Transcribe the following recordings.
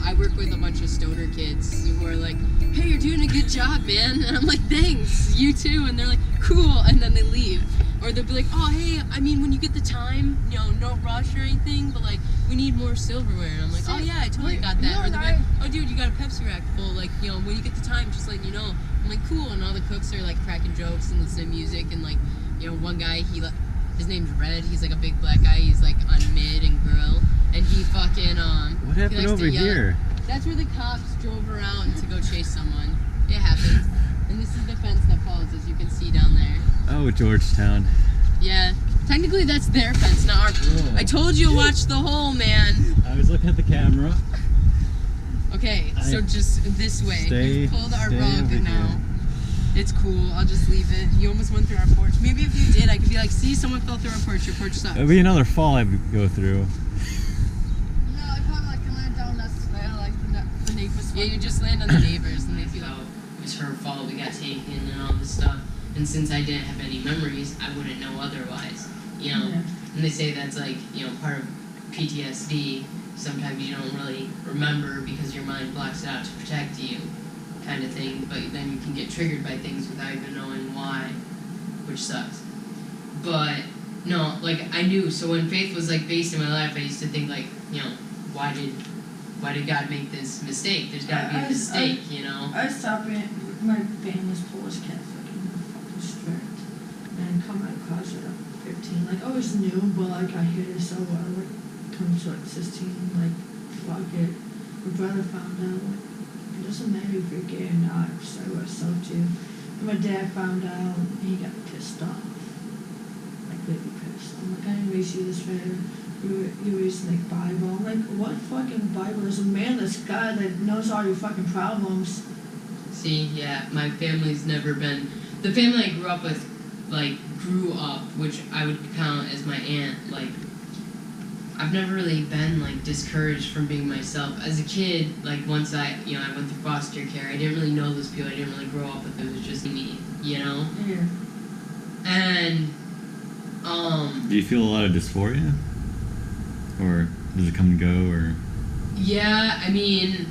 I work with a bunch of stoner kids who are like, hey, you're doing a good job, man. And I'm like, thanks, you too. And they're like, cool. And then they leave. Or they'll be like, oh, hey, I mean, when you get the time, you know, no rush or anything, but like, we need more silverware. And I'm like, oh yeah, I totally got that. Or they're like, oh dude, you got a Pepsi rack full. Like, you know, when you get the time, just letting you know. I'm like, cool. And all the cooks are like cracking jokes and listening to music. And like, you know, one guy, his name's Red. He's like a big black guy. He's like on mid and grill. And he fucking, what happened over here? That's where the cops drove around to go chase someone. It happens. And this is the fence that falls, as you can see down there. Oh, Georgetown. Yeah. Technically, that's their fence, not ours. Oh. I told you to watch the hole, man. I was looking at the camera. Okay, so just this way. We've pulled our rug now. Here. It's cool. I'll just leave it. You almost went through our porch. Maybe if you did, I could be like, see, someone fell through our porch. Your porch sucks. It'll be another fall I would go through. No, I probably like can land down that square, like the neighbors. Yeah, you just land on the neighbors, and they feel like it was her fault. We got taken and all this stuff. And since I didn't have any memories, I wouldn't know otherwise. You know, and they say that's like, you know, part of PTSD. Sometimes you don't really remember because your mind blocks it out to protect you, kind of thing. But then you can get triggered by things without even knowing why, which sucks. But no, like I knew. So when faith was like based in my life, I used to think like, you know, why did God make this mistake? There's got to be a mistake, you know. I stopped it. My family's Polish Catholic and they're fucking strict. And come out of college at 15. Like I always knew, but like I hated it so well. Like come to like 16, like fuck it. My brother found out like it doesn't matter if you're gay or not. So I was so too. And my dad found out and he got pissed off. Like really pissed. I'm like, I didn't raise you this way. You raised like Bible. I'm like, what fucking Bible? There's a man, this God that knows all your fucking problems. See, yeah, my family's never been... The family I grew up with, like, grew up, which I would count as my aunt, like... I've never really been, like, discouraged from being myself. As a kid, like, once I went through foster care, I didn't really know those people, I didn't really grow up with them, it was just me, you know? Yeah. And, Do you feel a lot of dysphoria? Or does it come and go, or...? Yeah, I mean...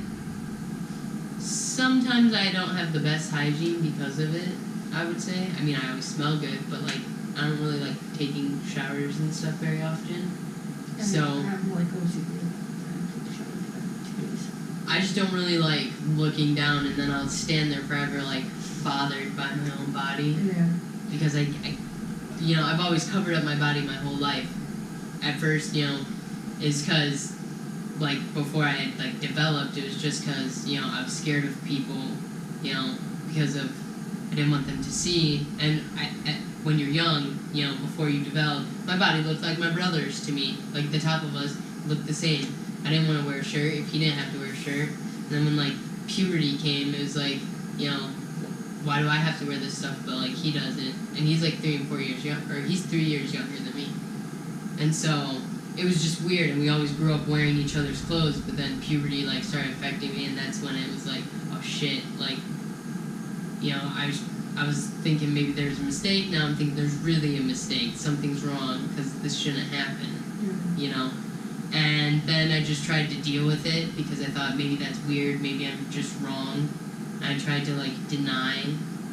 Sometimes I don't have the best hygiene because of it, I would say. I mean, I always smell good, but, like, I don't really like taking showers and stuff very often. I just don't really like looking down, and then I'll stand there forever, like, bothered by my own body. Yeah. Because I you know, I've always covered up my body my whole life. At first, you know, is because... like, before I had, like, developed, it was just because, you know, I was scared of people, you know, because of, I didn't want them to see, and when you're young, you know, before you develop, my body looked like my brother's to me, like, the top of us looked the same. I didn't want to wear a shirt if he didn't have to wear a shirt, and then when, like, puberty came, it was like, you know, why do I have to wear this stuff, but, like, he doesn't, and he's, like, 3 and 4 years younger, or he's 3 years younger than me, and so... It was just weird, and we always grew up wearing each other's clothes, but then puberty, like, started affecting me, and that's when it was like, oh shit, like, you know, I was thinking maybe there's a mistake, now I'm thinking there's really a mistake, something's wrong, because this shouldn't happen, you know? And then I just tried to deal with it, because I thought maybe that's weird, maybe I'm just wrong. I tried to, like, deny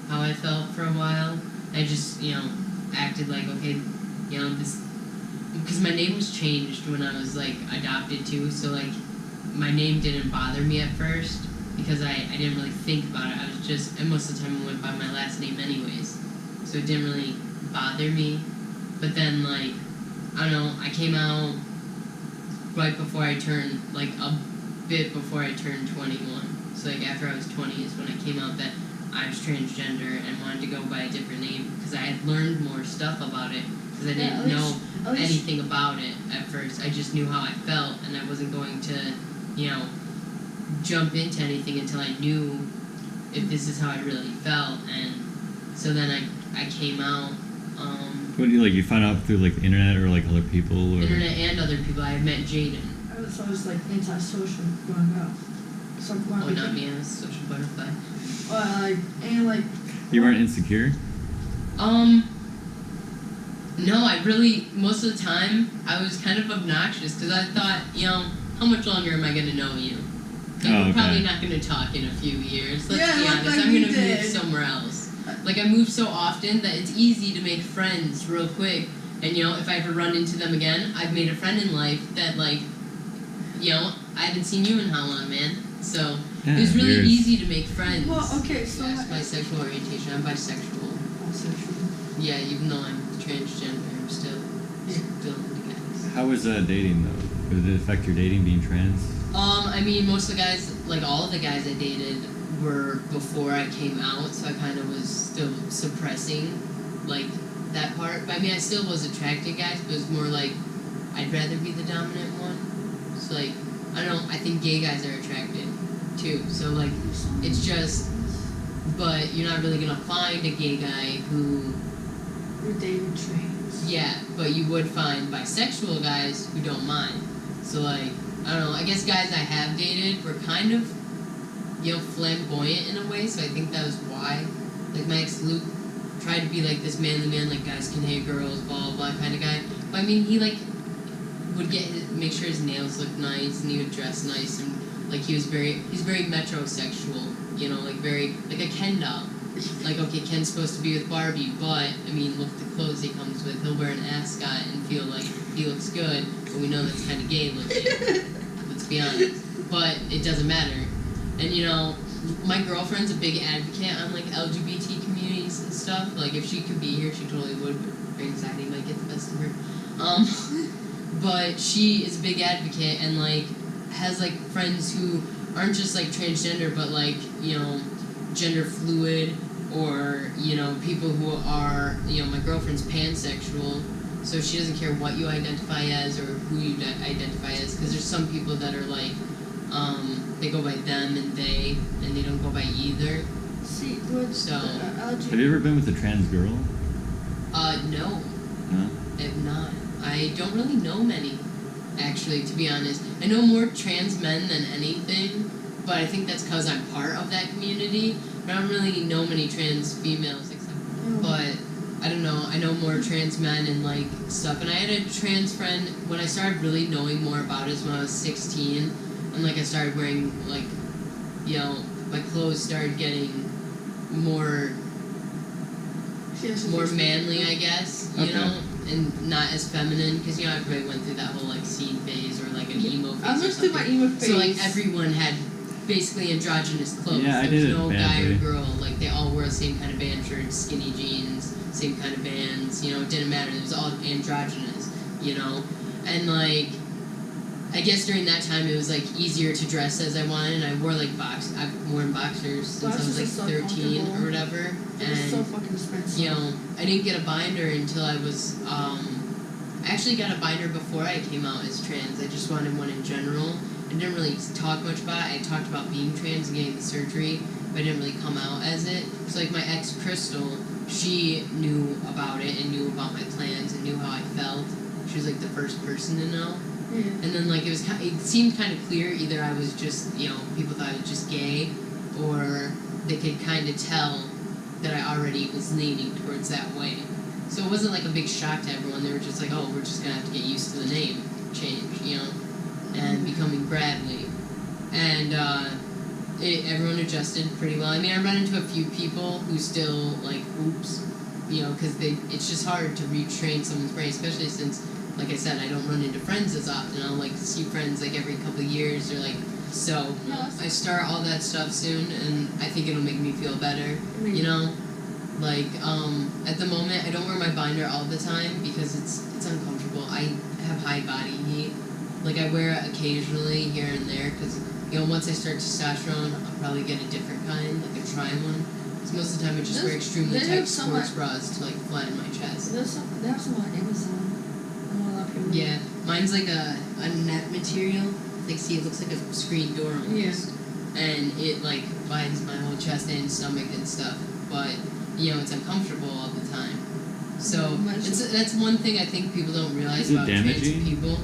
how I felt for a while. I just, you know, acted like, okay, you know, this... Because my name was changed when I was, like, adopted too, so, like, my name didn't bother me at first, because I didn't really think about it. I was just, and most of the time I went by my last name anyways, so it didn't really bother me. But then, like, I don't know, I came out right before I turned, like, a bit before I turned 21. So, like, after I was 20 is when I came out that I was transgender and wanted to go by a different name, because I had learned more stuff about it. Because I didn't know anything about it at first. I just knew how I felt, and I wasn't going to, you know, jump into anything until I knew if this is how I really felt. And so then I came out. What do you like? You found out through like the internet or like other people? Or? Internet and other people. I had met Jaden. I was always like antisocial growing up. So not me. I was a social butterfly. You weren't insecure? No, I really, most of the time, I was kind of obnoxious, because I thought, you know, how much longer am I going to know you? Like, we're probably not going to talk in a few years. Let's be honest. I'm going to move somewhere else. Like, I move so often that it's easy to make friends real quick. And, you know, if I ever run into them again, I've made a friend in life that, like, you know, I haven't seen you in how long, man? So, it was really easy to make friends. Well, okay, so... That's my sexual orientation. I'm bisexual. Bisexual. Yeah, even though I'm transgender, I'm still into guys. How was dating, though? Did it affect your dating being trans? I mean, most of the guys, like, all of the guys I dated were before I came out, so I kind of was still suppressing, like, that part. But I mean, I still was attracted to guys, but it was more like, I'd rather be the dominant one. It's like, I don't know, I think gay guys are attracted, too. So, like, it's just, but you're not really gonna find a gay guy who... You're dating trans. Yeah, but you would find bisexual guys who don't mind. So, like, I don't know, I guess guys I have dated were kind of, you know, flamboyant in a way, so I think that was why. Like, my ex Luke tried to be like this manly man, like, guys can hate girls, blah, blah, blah kind of guy. But I mean, he, like, would make sure his nails looked nice, and he would dress nice, and, like, he's very metrosexual, you know, like, very, like a Ken doll. Like, okay, Ken's supposed to be with Barbie, but, I mean, look at the clothes he comes with. He'll wear an ascot and feel like he looks good, but we know that's kind of gay looking. Let's be honest. But it doesn't matter. And, you know, my girlfriend's a big advocate on, like, LGBT communities and stuff. Like, if she could be here, she totally would, but her anxiety might get the best of her. But she is a big advocate and, like, has, like, friends who aren't just, like, transgender, but, like, you know, gender fluid, or, you know, people who are, you know, my girlfriend's pansexual, so she doesn't care what you identify as or who you identify as, because there's some people that are like, they go by them and they don't go by either. See, what's so, have you ever been with a trans girl? No. No? I have not. I don't really know many, actually, to be honest. I know more trans men than anything, but I think that's because I'm part of that community. But I don't really know many trans females, but I don't know. I know more trans men and, like, stuff. And I had a trans friend when I started really knowing more about it when I was 16. And, like, I started wearing, like, you know, my clothes started getting more manly, I guess, you know? And not as feminine, because, you know, everybody went through that whole, like, scene phase or, like, an emo phase. I went through my emo phase. So, like, everyone had basically androgynous clothes. Yeah, there was no guy or girl. Like, they all wore the same kind of band shirts, skinny jeans, same kind of bands. You know, it didn't matter. It was all androgynous, you know? And, like, I guess during that time it was, like, easier to dress as I wanted. And I wore, like, I've worn boxers since I was, like, 13 or whatever. And so fucking expensive. You know, I didn't get a binder until I was, I actually got a binder before I came out as trans. I just wanted one in general. I didn't really talk much about it. I talked about being trans and getting the surgery, but I didn't really come out as it. So, like, my ex, Crystal, she knew about it and knew about my plans and knew how I felt. She was, like, the first person to know. Yeah. And then, like, it seemed kind of clear either I was just, you know, people thought I was just gay, or they could kind of tell that I already was leaning towards that way. So it wasn't, like, a big shock to everyone. They were just like, oh, we're just going to have to get used to the name change, you know? And becoming Bradley. And everyone adjusted pretty well. I mean, I ran into a few people who still, like, oops, you know, because it's just hard to retrain someone's brain, especially since, like I said, I don't run into friends as often. I'll, like, see friends, like, every couple of years, or, like, so I start all that stuff soon, and I think it'll make me feel better, you know? Like, at the moment, I don't wear my binder all the time because it's uncomfortable. I have high body heat. Like, I wear it occasionally here and there because, you know, once I start testosterone, I'll probably get a different kind, like a tri one. Because most of the time I just wear extremely tight sports bras to, like, flatten my chest. They have some on Amazon. A lot of people. Yeah, mine's like a net material. Like, see, it looks like a screen door almost. Yeah. And it, like, binds my whole chest and stomach and stuff. But, you know, it's uncomfortable all the time. So, that's one thing I think people don't realize about trans people.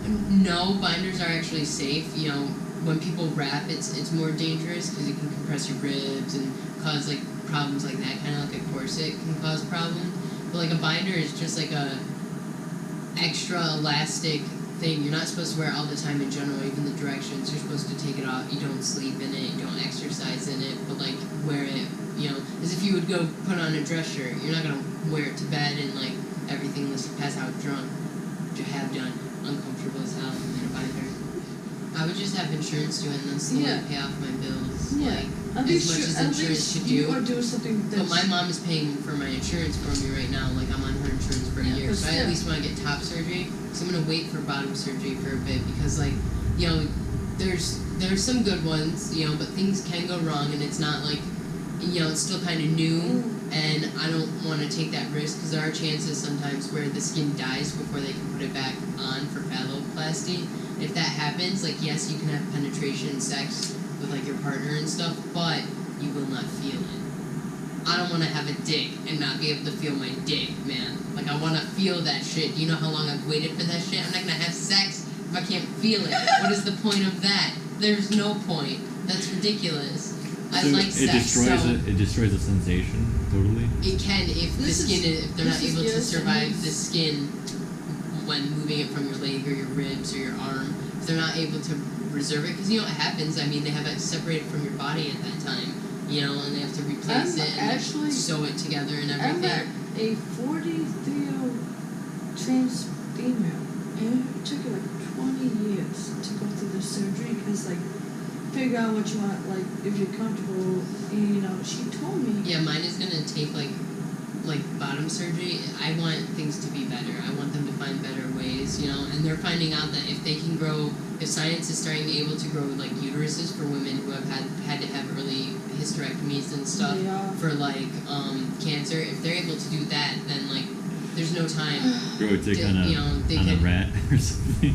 No, binders are actually safe. You know, when people wrap, it's more dangerous because it can compress your ribs and cause, like, problems like that. Kind of like a corset can cause problems. But, like, a binder is just like a extra elastic thing. You're not supposed to wear it all the time in general, even the directions. You're supposed to take it off. You don't sleep in it. You don't exercise in it. But, like, wear it, you know, as if you would go put on a dress shirt. You're not going to wear it to bed and, like, everything unless you pass out drunk, which I have done. Uncomfortable as hell in a binder. I would just have insurance do it and then slowly pay off my bills. Yeah. Like, as much as insurance should do. You are doing something that's... But my mom is paying for my insurance for me right now. Like, I'm on her insurance for a year. So I at least want to get top surgery. So I'm going to wait for bottom surgery for a bit because, like, you know, there's some good ones, you know, but things can go wrong and it's not like, you know, it's still kind of new. And I don't want to take that risk because there are chances sometimes where the skin dies before they can put it back on for phalloplasty. If that happens, like, yes, you can have penetration sex with, like, your partner and stuff, but you will not feel it. I don't want to have a dick and not be able to feel my dick, man. Like, I want to feel that shit. Do you know how long I've waited for that shit? I'm not going to have sex if I can't feel it. What is the point of that? There's no point. That's ridiculous. I like sex, It destroys the sensation, totally? It can if they're not able to survive the skin when moving it from your leg or your ribs or your arm. If they're not able to reserve it, because you know what happens, I mean, they have it separated from your body at that time, you know, and they have to replace it and actually sew it together and everything. I met a 43-year-old trans female, and it took her like 20 years to go through the surgery because, like, figure out what you want, like, if you're comfortable, and, you know, she told me... Yeah, mine is going to take, like bottom surgery. I want things to be better. I want them to find better ways, you know, and they're finding out that if they can grow, if science is starting to able to grow, like, uteruses for women who have had to have early hysterectomies and stuff for, like, cancer, if they're able to do that, then, like, there's no time Grow it on a rat or something.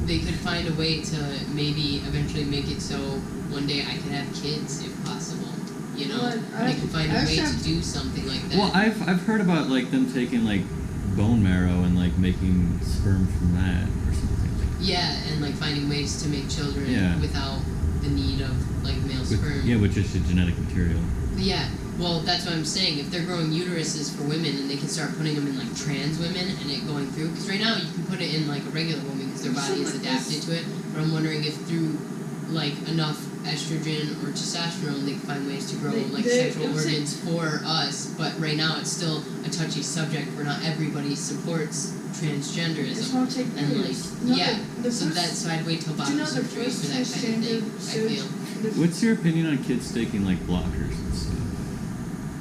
They could find a way to maybe eventually make it so one day I could have kids if possible. You know, they could find a way to do something like that. Well, I've heard about, like, them taking, like, bone marrow and, like, making sperm from that or something. Yeah, and, like, finding ways to make children without the need of, like, male sperm. Yeah, with just the genetic material. Yeah, well, that's what I'm saying. If they're growing uteruses for women and they can start putting them in, like, trans women and it going through, because right now you can put it in, like, a regular woman because their body is adapted to it, but I'm wondering if through, like, enough estrogen or testosterone they can find ways to grow, like, sexual organs for us, but right now it's still a touchy subject where not everybody supports transgenderism. It's gonna take years. So I'd wait till bottom surgery for that kind of thing, I feel. What's your opinion on kids taking, like, blockers and stuff?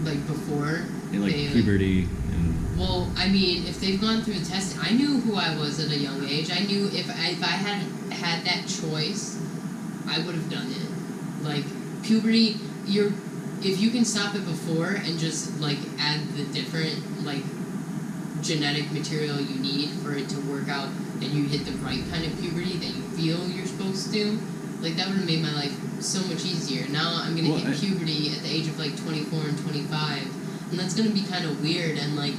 Like, before? Like, puberty and... Well, I mean, if they've gone through the testing, I knew who I was at a young age. I knew if I had that choice, I would have done it. Like, puberty, if you can stop it before and just, like, add the different, like, genetic material you need for it to work out and you hit the right kind of puberty that you feel you're supposed to, like, that would have made my life so much easier. Now I'm going to hit puberty at the age of, like, 24 and 25, and that's going to be kind of weird, and, like,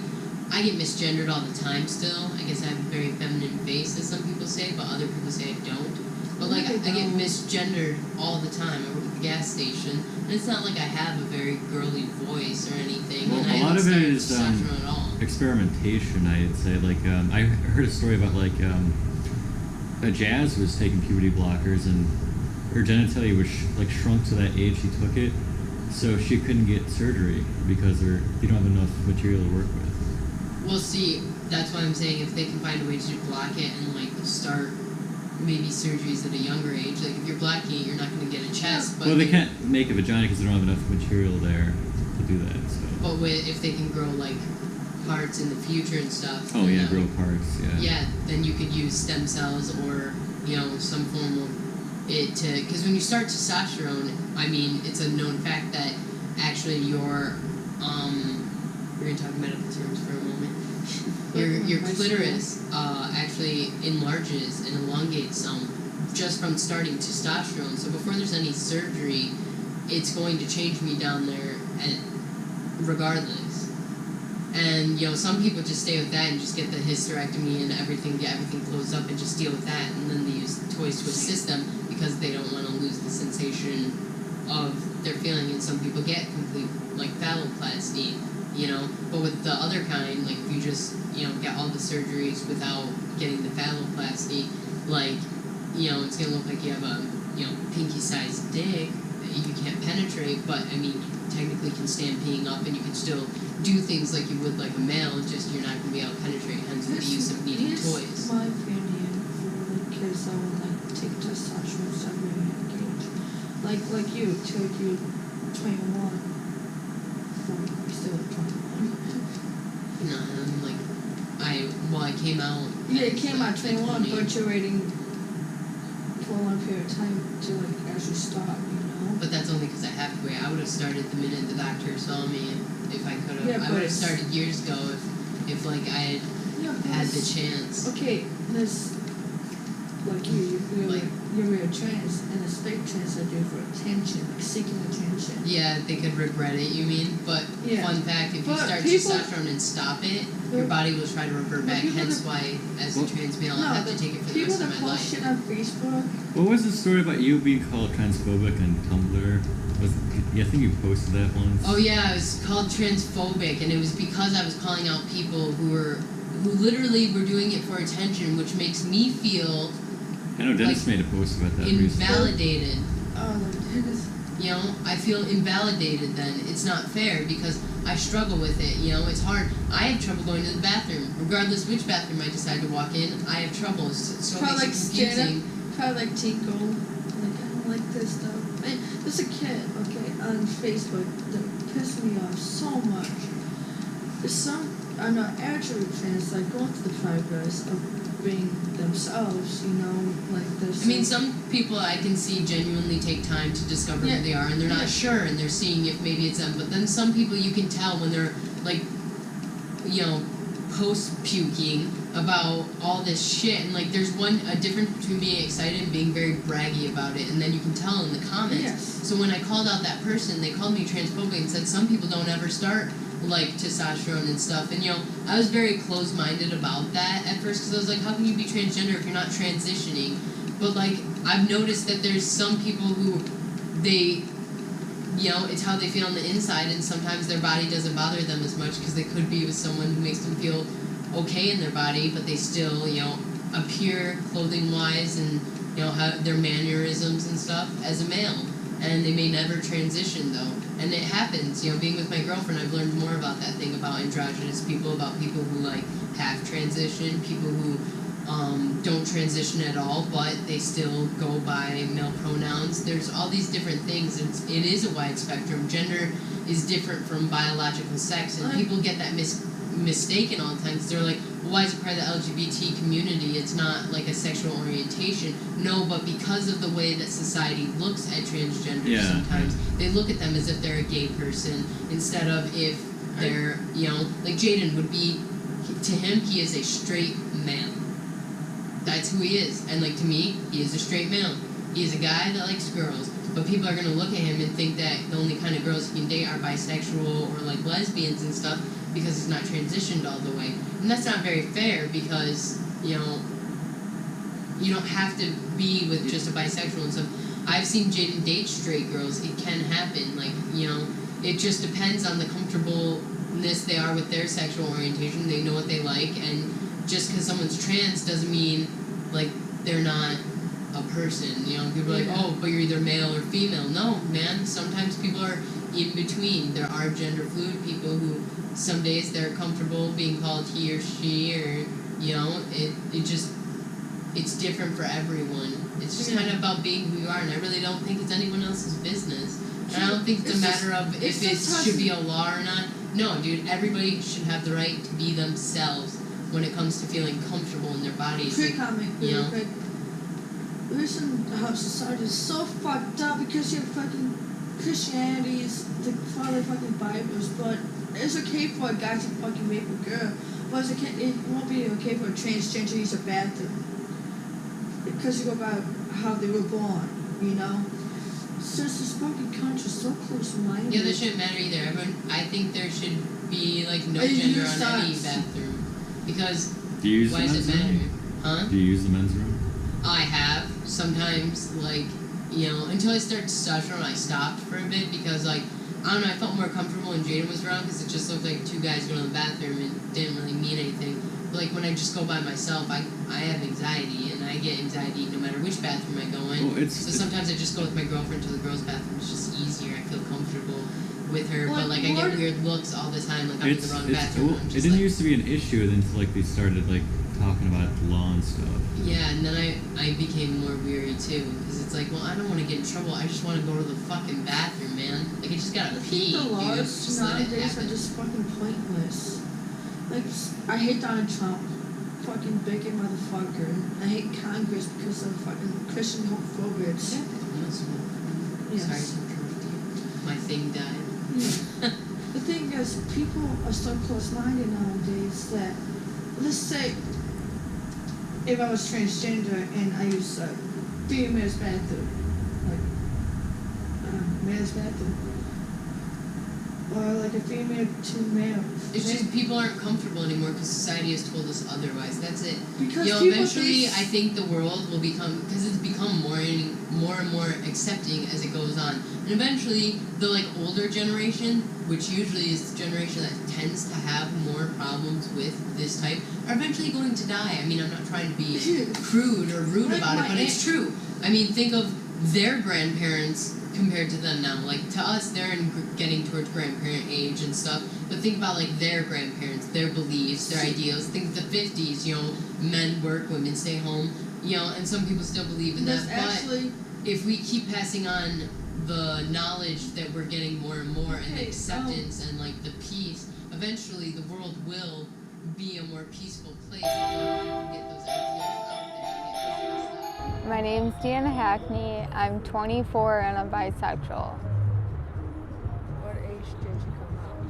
I get misgendered all the time still. I guess I have a very feminine face, as some people say, but other people say I don't. But, like, I get misgendered all the time. I work at the gas station, and it's not like I have a very girly voice or anything. Well, and I a lot of it is at all. Experimentation, I'd say. Like, I heard a story about, like, Jazz was taking puberty blockers, and her genitalia was, like, shrunk to that age she took it, so she couldn't get surgery because you don't have enough material to work with. Well, see, that's why I'm saying if they can find a way to block it and, like, start maybe surgeries at a younger age. Like, if you're blacking it, you're not going to get a chest. But well, they can't make a vagina because they don't have enough material there to do that. So. But if they can grow, like, parts in the future and stuff. Oh, yeah, grow parts, yeah. Yeah, then you could use stem cells or, you know, some form of it to... Because when you start testosterone, I mean, it's a known fact that actually your... we're going to talk medical terms for a moment. Your clitoris actually enlarges and elongates some just from starting testosterone. So before there's any surgery, it's going to change me down there regardless. And, you know, some people just stay with that and just get the hysterectomy and everything, get everything closed up and just deal with that. And then they use toys to assist them because they don't want to lose the sensation of their feeling. And some people get complete, like, phalloplasty. You know, but with the other kind, like, if you just, you know, get all the surgeries without getting the phalloplasty, like, you know, it's gonna look like you have a, you know, pinky-sized dick that you can't penetrate, but, I mean, technically can stand peeing up and you can still do things like you would like a male, just you're not gonna be able to penetrate, hence the use of needing toys. My opinion for like kids that would like take testosterone stuff really engaged. Like you, till you 21. Well, still 21. No, I'm like, I came out. Yeah, it came out like 21, 20. but you're waiting for a long period of time to like actually stop, you know? But that's only because I have to wait. I would have started the minute the doctor saw me if I could have. Yeah, I would have started years ago if like I had the chance. Okay, this like you're real trans, and it's fake trans that do it for attention, like seeking attention. Yeah, they could regret it, you mean? But Yeah. fun fact, if you But start people- testosterone and stop it, your body will try to revert But back. people Hence that- why, as a trans male, I have to take it for the people rest of that my post life. shit on Facebook. What was the story about you being called transphobic on Tumblr? I think you posted that once. Oh yeah, it was called transphobic, and it was because I was calling out people who literally were doing it for attention, which makes me feel I know Dennis like, made a post about that recently. invalidated. Oh, like this. You know, I feel invalidated then. It's not fair because I struggle with it. You know, it's hard. I have trouble going to the bathroom. Regardless which bathroom I decide to walk in, I have trouble. So it Kind of like makes it confusing. kind of like Tinkle. Like I don't like this stuff. There's a kid, okay, on Facebook that pissed me off so much. There's some, I know, actually trans like going to the progress of being themselves, you know, like there's. I mean, some people I can see genuinely take time to discover Yeah. who they are, and they're not Yeah. sure, and they're seeing if maybe it's them. But then some people you can tell when they're like, you know, post puking about all this shit, and like there's a difference between being excited and being very braggy about it, and then you can tell in the comments. Yes. So when I called out that person, they called me transphobic and said some people don't ever start like testosterone and stuff, and you know, I was very close-minded about that at first because I was like, how can you be transgender if you're not transitioning? But like, I've noticed that there's some people who they, you know, it's how they feel on the inside, and sometimes their body doesn't bother them as much because they could be with someone who makes them feel okay in their body, but they still, you know, appear clothing-wise and, you know, have their mannerisms and stuff as a male. And they may never transition, though. And it happens, you know, being with my girlfriend, I've learned more about that thing, about androgynous people, about people who, like, have transition, people who don't transition at all, but they still go by male pronouns. There's all these different things. It is a wide spectrum. Gender is different from biological sex, and people get that mistaken all the time because they're like, well, why is it part of the LGBT community? It's not like a sexual orientation. No, but because of the way that society looks at transgender, sometimes they look at them as if they're a gay person instead of if they're, you know, like Jaden would be, to him, he is a straight male. That's who he is. And like to me, he is a straight male. He is a guy that likes girls. But people are going to look at him and think that the only kind of girls he can date are bisexual or like lesbians and stuff because he's not transitioned all the way. And that's not very fair because, you know, you don't have to be with just a bisexual and stuff. I've seen Jaden date straight girls. It can happen. Like, you know, it just depends on the comfortableness they are with their sexual orientation. They know what they like. And just because someone's trans doesn't mean, like, they're not a person. You know, people are like, oh, but you're either male or female. No, man. Sometimes people are in between. There are gender fluid people who some days they're comfortable being called he or she, or, you know, it's different for everyone. It's just kind of about being who you are, and I really don't think it's anyone else's business. And I don't think it's a matter of if it should be a law or not. No, dude, everybody should have the right to be themselves when it comes to feeling comfortable in their bodies. Quick comment, you know? quick. Listen, how society is so fucked up because your fucking Christianity is the father fucking Bibles, but it's okay for a guy to fucking rape a girl, but it won't be okay for a transgender to use a bathroom. Because you go about how they were born, you know? Since this fucking country's so close-minded. Yeah, that shouldn't matter either. I think there should be, like, no I gender use on any socks. bathroom. Because Do you use why the does men's it matter? room? Huh? Do you use the men's room? I have. Sometimes, like, you know, until I started testosterone, I stopped for a bit because, like, I don't know, I felt more comfortable when Jaden was around because it just looked like two guys going to the bathroom and didn't really mean anything. But, like, when I just go by myself, I have anxiety and I I get anxiety no matter which bathroom I go in. Well, so sometimes I just go with my girlfriend to the girls' bathroom. It's just easier. I feel comfortable with her. Well, but like I get weird looks all the time. Like I'm in the wrong bathroom. Well, it didn't used to be an issue until like they started like talking about law and stuff. Yeah, and then I became more weary too, because it's like, well, I don't want to get in trouble. I just want to go to the fucking bathroom, man. Like I just gotta pee. The laws just let it nowadays happen. are just fucking pointless. Like, I hate Donald Trump, fucking bigot motherfucker. I hate Congress because of fucking Christian homophobes. Yes. Sorry to interrupt you. My thing died. Yeah. The thing is, people are so close-minded nowadays that, let's say, if I was transgender and I used a female's bathroom, like male's bathroom, or like a female to male. It's just people aren't comfortable anymore because society has told us otherwise. That's it. Because eventually, I think the world will become, because it's become more and more accepting as it goes on. And eventually, the like older generation, which usually is the generation that tends to have more problems with this type, are eventually going to die. I mean, I'm not trying to be crude or rude about it, but it's true. I mean, think of their grandparents compared to them now. Like, to us, they're getting towards grandparent age and stuff, but think about, like, their grandparents, their beliefs, their ideals. Think of the 50s, you know, men work, women stay home, you know, and some people still believe in that. But if we keep passing on the knowledge that we're getting more and more, and the acceptance and, like, the peace, eventually the world will be a more peaceful place if we can get those ideas out there. My name's Deanna Hackney. I'm 24 and I'm bisexual. What age did you come out?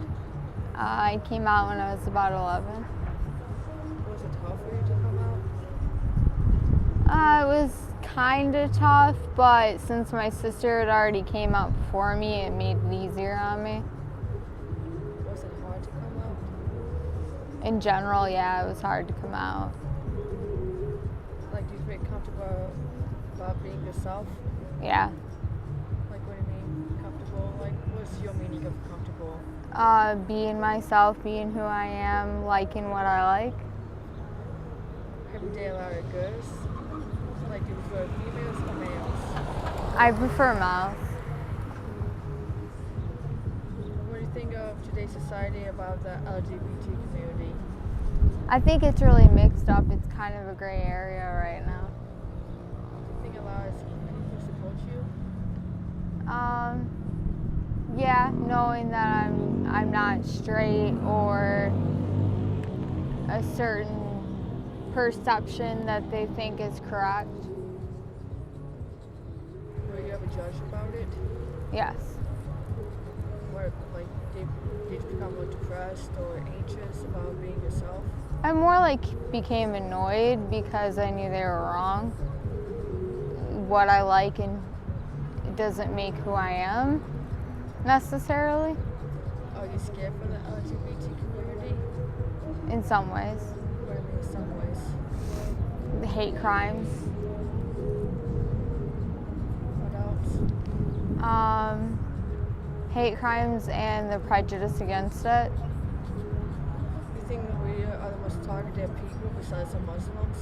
I came out when I was about 11. Was it tough for you to come out? It was kind of tough, but since my sister had already came out before me, it made it easier on me. Was it hard to come out? In general, yeah, it was hard to come out. Like, do you feel comfortable about being yourself? Yeah. Like, what do you mean, comfortable? Like, what's your meaning of comfortable? Being myself, being who I am, liking what I like. Have you dated a lot of girls? Like, do you prefer females or males? I prefer males. What do you think of today's society about the LGBT community? I think it's really mixed up. It's kind of a gray area right now. Do you think a lot of people support you? Yeah, knowing that I'm not straight or a certain perception that they think is correct. Were you ever judged about it? Yes. What, like, did you become more depressed or anxious about being yourself? I more like became annoyed because I knew they were wrong. What I like and it doesn't make who I am necessarily. Are you scared for the LGBT community? In some ways. What do you mean in some ways? The hate crimes. What else? Hate crimes and the prejudice against it. You think we are the most targeted people besides the Muslims?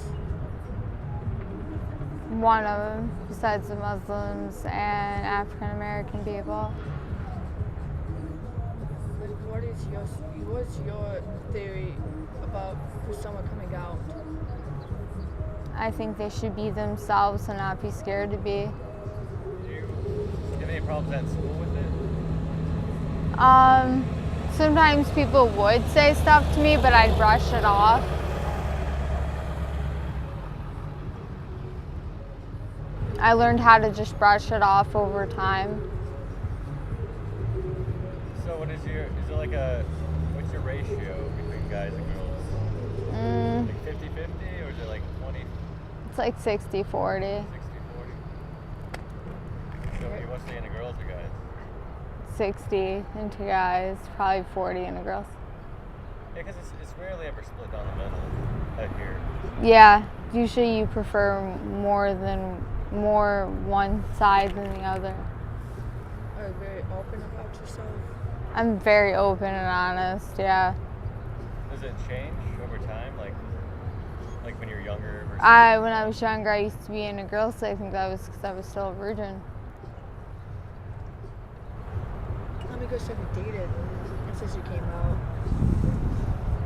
One of them, besides the Muslims and African American people. What's your theory about someone coming out? I think they should be themselves and not be scared to be. Do you have any problems at school with it? Sometimes people would say stuff to me, but I'd brush it off. I learned how to just brush it off over time. So what is it like what's your ratio between guys and girls? Like 50-50 or is it like 20? It's like 60-40. 60-40. So you're mostly into girls or guys? 60 into guys, probably 40 into girls. Yeah, because it's rarely ever split down the middle out here. Yeah, usually you prefer more one side than the other. Are you very open about yourself? I'm very open and honest, yeah. Does it change over time? Like, Like when you were younger? Versus When I was younger, I used to be into girls, so I think that was because I was still a virgin. How many girls have you dated since you came out?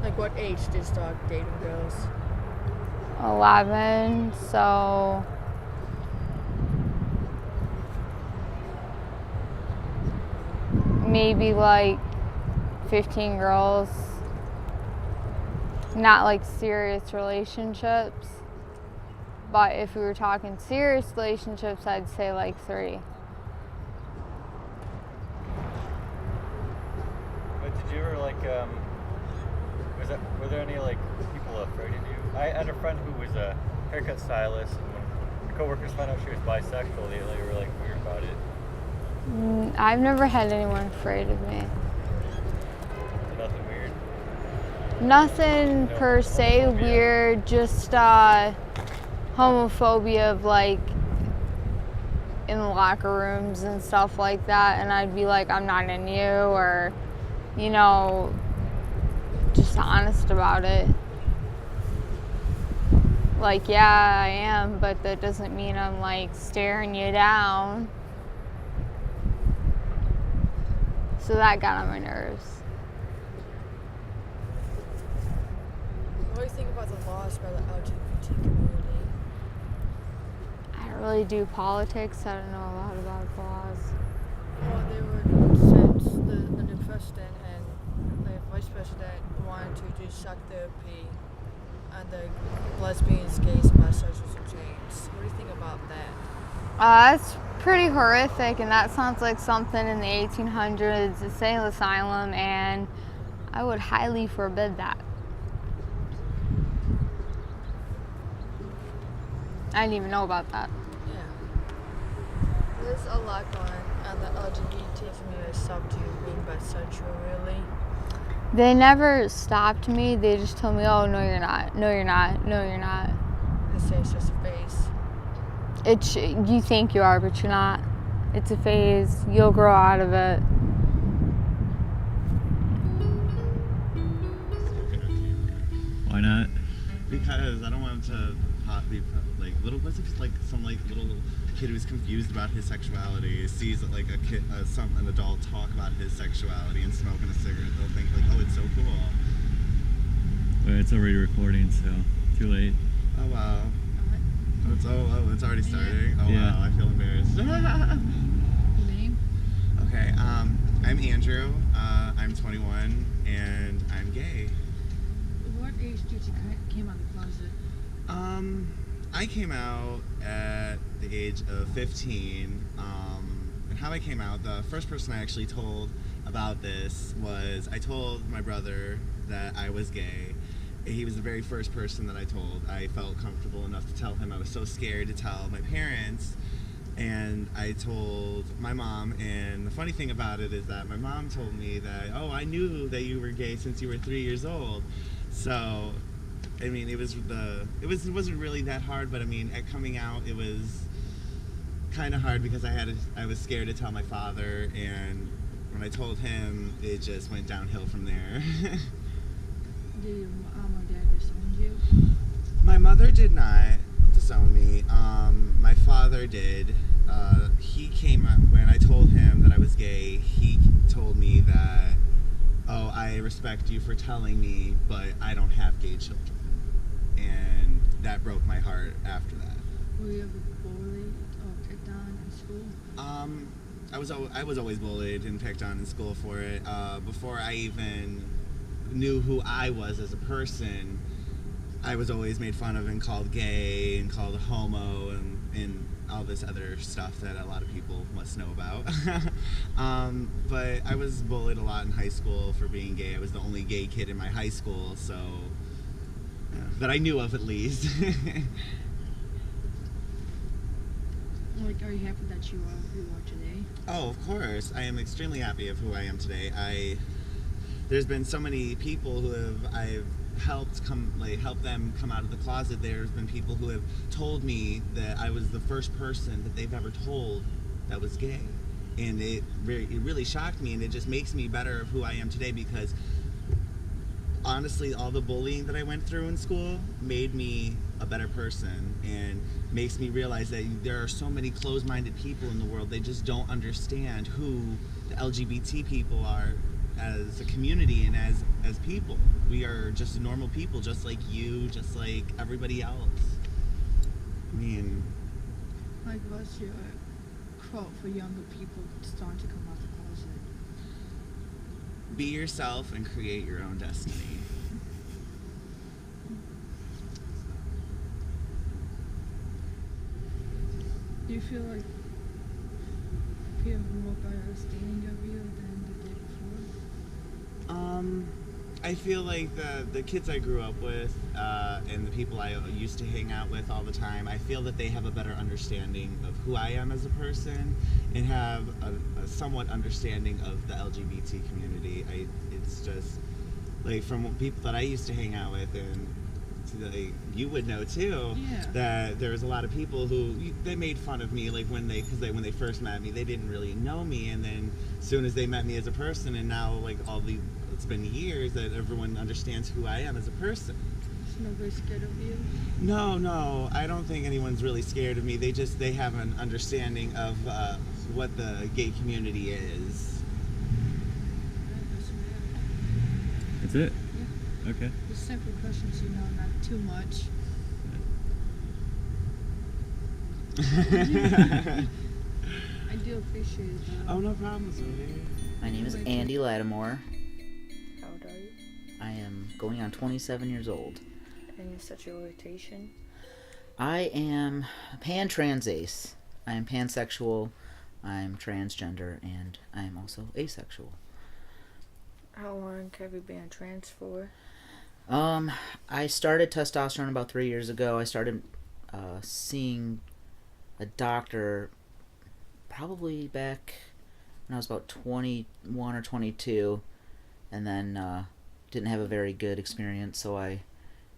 Like, what age did you start dating girls? 11, so maybe like 15 girls. Not like serious relationships, but if we were talking serious relationships, I'd say like 3. But did you ever like, were there any like people afraid of you? I had a friend who was a haircut stylist, and when her coworkers found out she was bisexual, they were like weird about it. I've never had anyone afraid of me. Nothing weird. Nothing per se homophobia. weird, just homophobia of like in the locker rooms and stuff like that, and I'd be like, I'm not in you, or you know, just honest about it. Like, yeah, I am, but that doesn't mean I'm like staring you down. So that got on my nerves. What do you think about the laws by the LGBT community? I don't really do politics. I don't know a lot about the laws. Well, they were since the new president and the vice president wanted to do shock therapy and the lesbians, gays, bisexuals, and trans. What do you think about that? That's pretty horrific, and that sounds like something in the 1800s, a sane asylum, and I would highly forbid that. I didn't even know about that. Yeah. There's a lot going on the LGBT community stopped you being bisexual, really. They never stopped me. They just told me, oh, no, you're not. No, you're not. No, you're not. They say it's just a phase. You think you are, but you're not. It's a phase. You'll grow out of it. Why not? Because I don't want him to be like little. What's it like? Some like little kid who's confused about his sexuality sees like a kid, an adult talk about his sexuality and smoking a cigarette. They'll think like, oh, it's so cool. Well, it's already recording, so too late. Oh wow. It's already starting. Oh Yeah. wow, I feel embarrassed. Name? Okay, I'm Andrew. I'm 21 and I'm gay. What age did you came out of the closet? I came out at the age of 15. And how I came out, the first person I actually told about this was I told my brother that I was gay. He was the very first person that I told. I felt comfortable enough to tell him. I was so scared to tell my parents. And I told my mom, and the funny thing about it is that my mom told me that, oh, I knew that you were gay since you were 3 years old. So, I mean, it wasn't really that hard, but I mean, at coming out, it was kind of hard because I was scared to tell my father, and when I told him, it just went downhill from there. Did your mom or dad disown you? My mother did not disown me. My father did. He came up when I told him that I was gay. He told me that, oh, I respect you for telling me, but I don't have gay children. And that broke my heart after that. Were you ever bullied or picked on in school? I was always bullied and picked on in school for it. Before I even knew who I was as a person, I was always made fun of and called gay and called a homo and all this other stuff that a lot of people must know about. But I was bullied a lot in high school for being gay. I was the only gay kid in my high school, so that I knew of at least. Like, are you happy that you are who you are today? Oh, of course. I am extremely happy of who I am today. There's been so many people who I've helped help them come out of the closet. There's been people who have told me that I was the first person that they've ever told that was gay, and it really shocked me, and it just makes me better of who I am today, because honestly, all the bullying that I went through in school made me a better person and makes me realize that there are so many closed-minded people in the world. They just don't understand who the LGBT people are as a community and as people. We are just normal people, just like you, just like everybody else. I mean, Like, what's your quote for younger people starting to come out the closet? be yourself and create your own destiny. Do you feel like people have more better understanding of you than they did before? I feel like the kids I grew up with and the people I used to hang out with all the time, I feel that they have a better understanding of who I am as a person and have a somewhat understanding of the LGBT community. It's just like from people that I used to hang out with, and like, you would know too, Yeah. that there was a lot of people who they made fun of me, like when they first met me, they didn't really know me, and then as soon as they met me as a person, and now like it's been years that everyone understands who I am as a person. Is nobody scared of you? No, I don't think anyone's really scared of me. They have an understanding of what the gay community is. That's it? Yeah. Okay. Just simple questions, not too much. I do appreciate that. Oh, no problem, sweetie. My name is Andy Lattimore. How old are you? I am going on 27 years old. And your sexual orientation? I am pan-trans ace. I am pansexual, I'm transgender, and I am also asexual. How long have you been trans for? I started testosterone about 3 years ago. I started seeing a doctor probably back when I was about 21 or 22, and then didn't have a very good experience, so I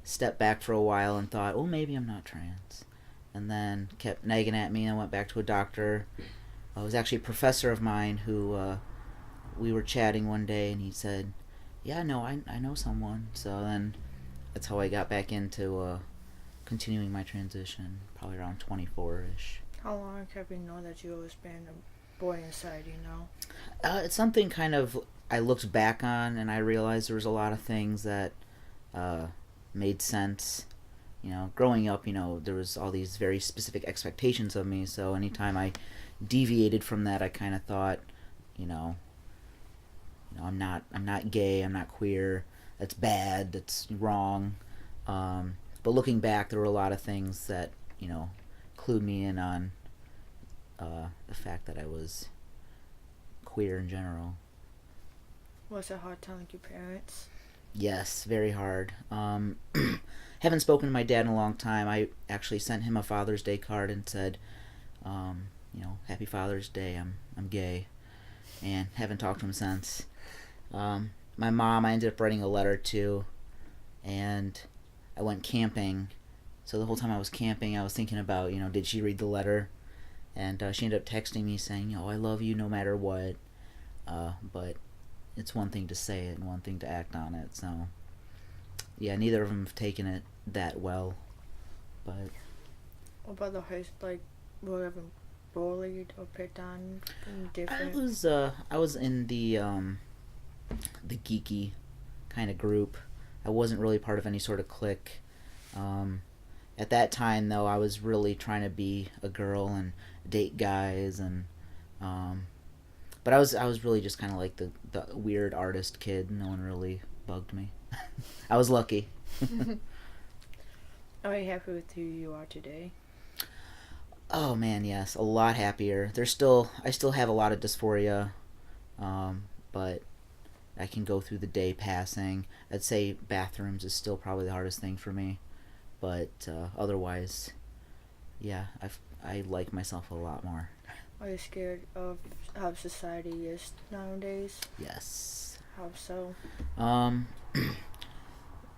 stepped back for a while and thought, well, maybe I'm not trans. And then kept nagging at me, and I went back to a doctor. It was actually a professor of mine who we were chatting one day, and he said, yeah, no, I know someone. So then that's how I got back into continuing my transition, probably around 24-ish. How long have you known that you always been a boy inside, It's something kind of I looked back on, and I realized there was a lot of things that made sense. Growing up, there was all these very specific expectations of me, so anytime I deviated from that, I kind of thought, I'm not gay, I'm not queer, that's bad, that's wrong. But looking back, there were a lot of things that, clued me in on the fact that I was queer in general. Was it hard telling your parents? Yes, very hard. Haven't spoken to my dad in a long time. I actually sent him a Father's Day card and said, Happy Father's Day, I'm gay, and haven't talked to him since. My mom, I ended up writing a letter to, and I went camping. So the whole time I was camping, I was thinking about, did she read the letter? And she ended up texting me saying, I love you no matter what. But it's one thing to say it and one thing to act on it. So, yeah, neither of them have taken it that well. But What about the host, were you ever bullied or picked on? Different? I was in the geeky kind of group. I wasn't really part of any sort of clique. At that time, though, I was really trying to be a girl and date guys, and but I was really just kind of like the weird artist kid. No one really bugged me. I was lucky. Are you happy with who you are today? Oh man, yes, a lot happier. I still have a lot of dysphoria, but I can go through the day passing. I'd say bathrooms is still probably the hardest thing for me, but otherwise, yeah, I like myself a lot more. Are you scared of how society is nowadays? Yes. How so?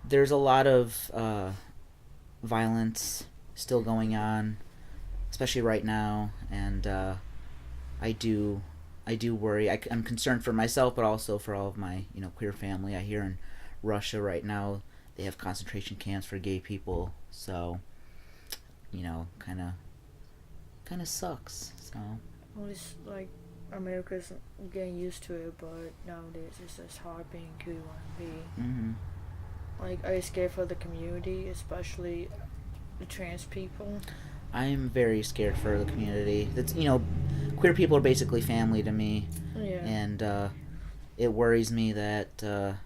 There's a lot of violence still going on, especially right now, and I do worry. I'm concerned for myself, but also for all of my queer family. I hear in Russia right now, they have concentration camps for gay people. So, kind of sucks. So. Well, it's like America's getting used to it, but nowadays it's just hard being who you want to be. Mm-hmm. Like, are you scared for the community, especially the trans people? I'm very scared for the community. That's queer people are basically family to me. Yeah. And it worries me that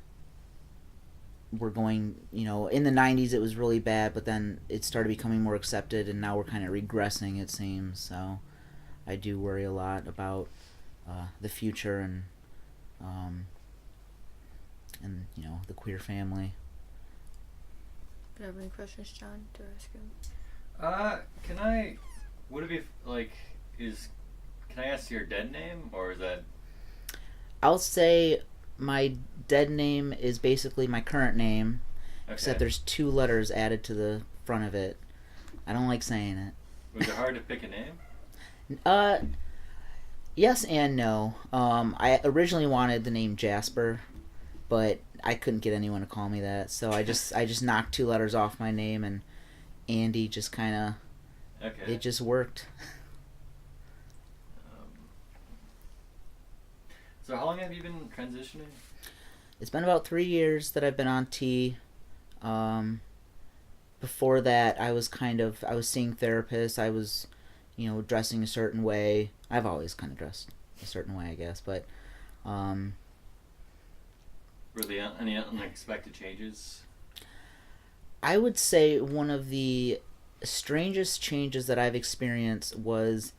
we're going, in the 90s it was really bad, but then it started becoming more accepted, and now we're kind of regressing, it seems. So I do worry a lot about the future and the queer family. Do you have any questions, John, to ask him? Would it be can I ask your dead name, or is that? I'll say my dead name is basically my current name, Okay. except there's 2 letters added to the front of it. I don't like saying it. Was it hard to pick a name? Yes and no. I originally wanted the name Jasper, but I couldn't get anyone to call me that, so I just knocked 2 letters off my name, and Andy just kind of, Okay. it just worked. So how long have you been transitioning? It's been about 3 years that I've been on T. Before that, I was seeing therapists. I was, dressing a certain way. I've always kind of dressed a certain way, I guess, but Were there any unexpected changes? I would say one of the strangest changes that I've experienced was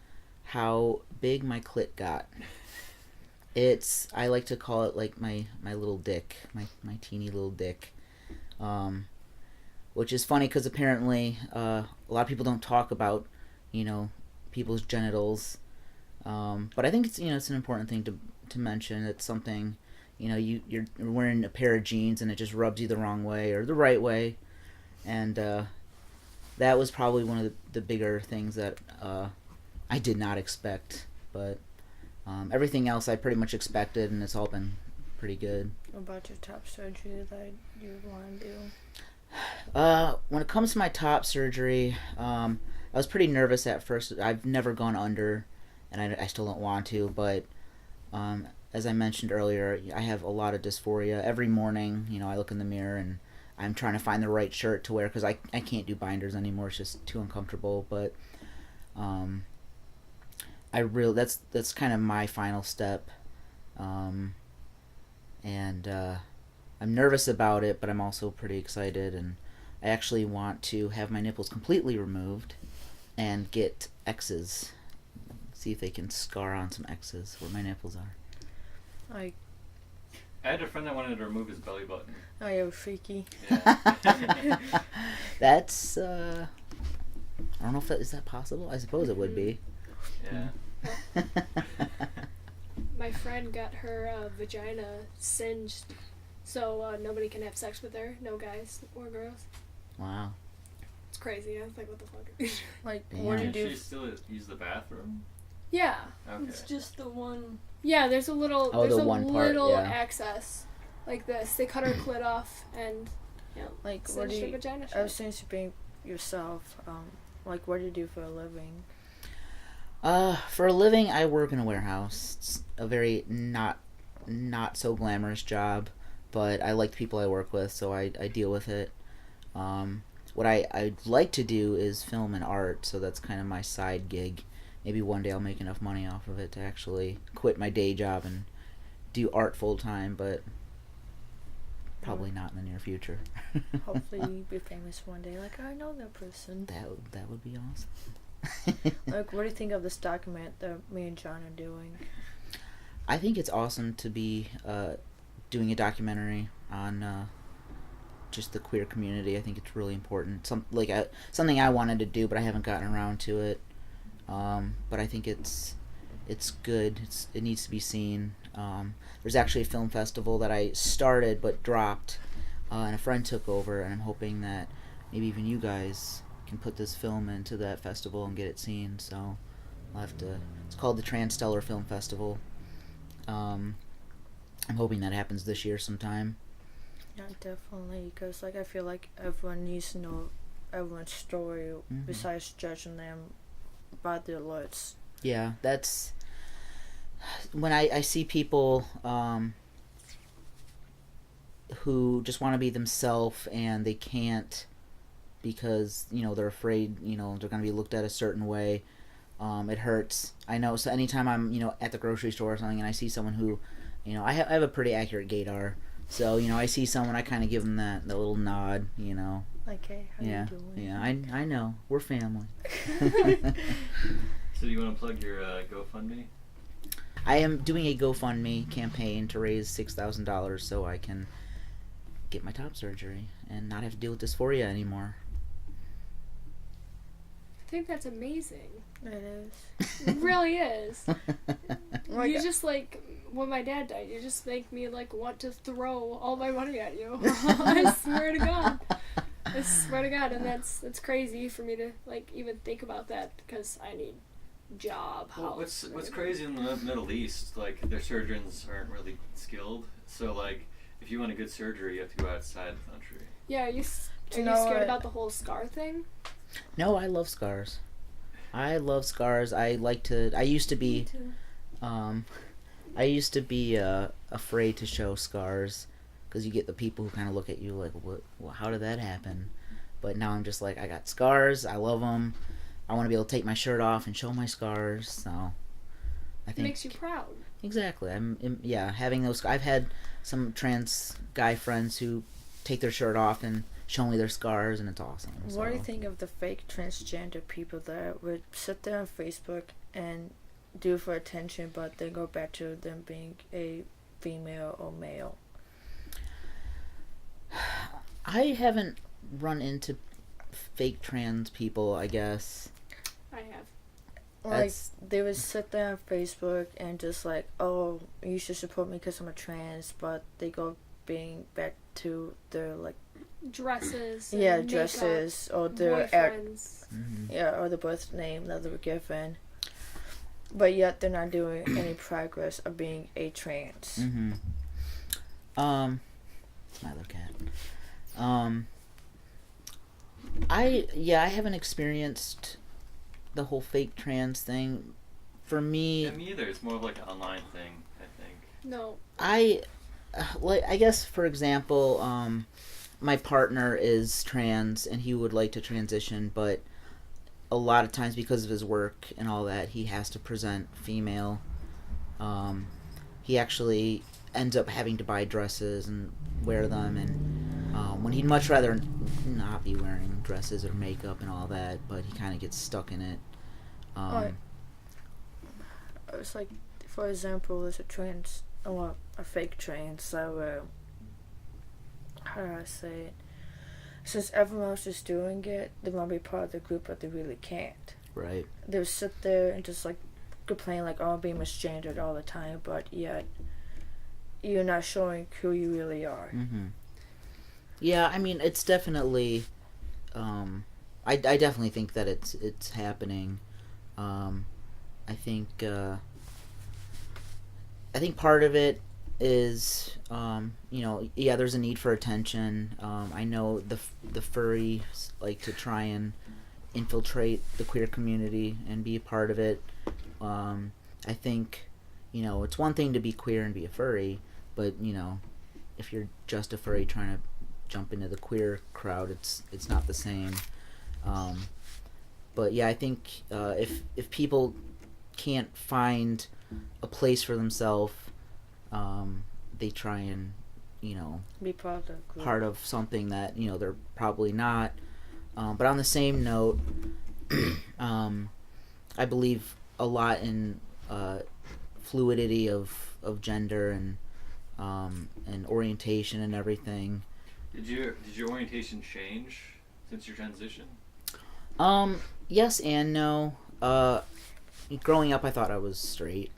how big my clit got. I like to call it like my little dick, my teeny little dick, which is funny because apparently a lot of people don't talk about, people's genitals, but I think it's it's an important thing to mention. It's something, you're wearing a pair of jeans and it just rubs you the wrong way or the right way, and that was probably one of the bigger things that I did not expect, but everything else I pretty much expected, and it's all been pretty good. What about your top surgery that you want to do? When it comes to my top surgery, I was pretty nervous at first. I've never gone under, and I still don't want to, but as I mentioned earlier, I have a lot of dysphoria. Every morning, I look in the mirror and I'm trying to find the right shirt to wear because I can't do binders anymore. It's just too uncomfortable, but that's kind of my final step, and I'm nervous about it, but I'm also pretty excited, and I actually want to have my nipples completely removed and get X's, see if they can scar on some X's where my nipples are. Like, I had a friend that wanted to remove his belly button. oh, you're freaky. Yeah. That's I don't know if is that possible. I suppose it would be. Yeah. My friend got her vagina singed so nobody can have sex with her. No guys or girls. Wow. It's crazy. I was like, what the fuck? Like, Damn. what do you Can do? she still use the bathroom? Yeah. Okay. It's just the one. Yeah, there's a little. Oh, there's the a one part, little yeah. access, like this. They cut her clit off and, Like, what singed do her you? vagina shut. Ever since you being yourself, like, what do you do for a living? For a living, I work in a warehouse. It's a very not so glamorous job, but I like the people I work with, so I deal with it. What I'd like to do is film and art, so that's kind of my side gig. Maybe one day I'll make enough money off of it to actually quit my day job and do art full time, but probably not in the near future. Hopefully, you'll be famous one day. Like, I know that person. That would be awesome. Like, what do you think of this document that me and John are doing? I think it's awesome to be doing a documentary on just the queer community. I think it's really important. Something I wanted to do, but I haven't gotten around to it. But I think it's good. It needs to be seen. There's actually a film festival that I started but dropped, and a friend took over, and I'm hoping that maybe even you guys can put this film into that festival and get it seen. So I'll have to. It's called the Transstellar Film Festival. I'm hoping that happens this year sometime. Yeah, definitely. Because like I feel like everyone needs to know everyone's story besides judging them by their looks. Yeah, that's when I see people who just want to be themselves and they can't because they're afraid they're going to be looked at a certain way. It hurts. I know. So anytime I'm at the grocery store or something and I see someone who I have a pretty accurate gaydar, so I see someone, I kind of give them that little nod. Like, hey, how Yeah, you doing? yeah. I know, we're family. So do you want to plug your GoFundMe? I am doing a GoFundMe campaign to raise $6,000 so I can get my top surgery and not have to deal with dysphoria anymore. I think that's amazing. It is. It really is. Like, You just like when my dad died, you just make me like want to throw all my money at you. I swear to God. I swear to God, and that's crazy for me to like even think about that because I need job. Well, what's crazy in the Middle East, like their surgeons aren't really skilled. So like if you want a good surgery, you have to go outside the country. Yeah, are you know scared what? about the whole scar thing? No, I love scars. I used to be afraid to show scars because you get the people who kind of look at you like, what? Well, how did that happen? But now I'm just like, I got scars. I love them. I want to be able to take my shirt off and show my scars. So I think It makes you proud. exactly. Having those. I've had some trans guy friends who take their shirt off and show me their scars, and it's awesome. what do you think of the fake transgender people that would sit there on Facebook and do it for attention, but then go back to them being a female or male? I haven't run into fake trans people, I guess. I have. Like, That's- they would sit there on Facebook and just like, oh, you should support me because I'm a trans, but they go being back to their like Dresses. yeah and dresses or their boyfriends. or the birth name that they were given, but yet they're not doing any progress of being a trans. My other cat. I haven't experienced the whole fake trans thing. For me, Yeah, me either. It's more of like an online thing, I think. No. I guess, for example, my partner is trans and he would like to transition, but a lot of times because of his work and all that, he has to present female. He actually ends up having to buy dresses and wear them, and when he'd much rather not be wearing dresses or makeup and all that, but he kind of gets stuck in it. It's like, for example, there's a fake trans, so how do I say it? Since everyone else is doing it, they want to be part of the group, but they really can't. Right. They'll sit there and just like complain like, oh, I'm being misgendered all the time, but yet you're not showing who you really are. Yeah, I mean, it's definitely. I definitely think that it's happening. I think part of it is there's a need for attention. I know the furries like to try and infiltrate the queer community and be a part of it. I think it's one thing to be queer and be a furry, but if you're just a furry trying to jump into the queer crowd, it's not the same. But yeah, I think if people can't find a place for themselves, they try and Be part of the group. part of something that they're probably not. But on the same note, I believe a lot in fluidity of gender and orientation and everything. Did your orientation change since your transition? Yes and no. Growing up, I thought I was straight.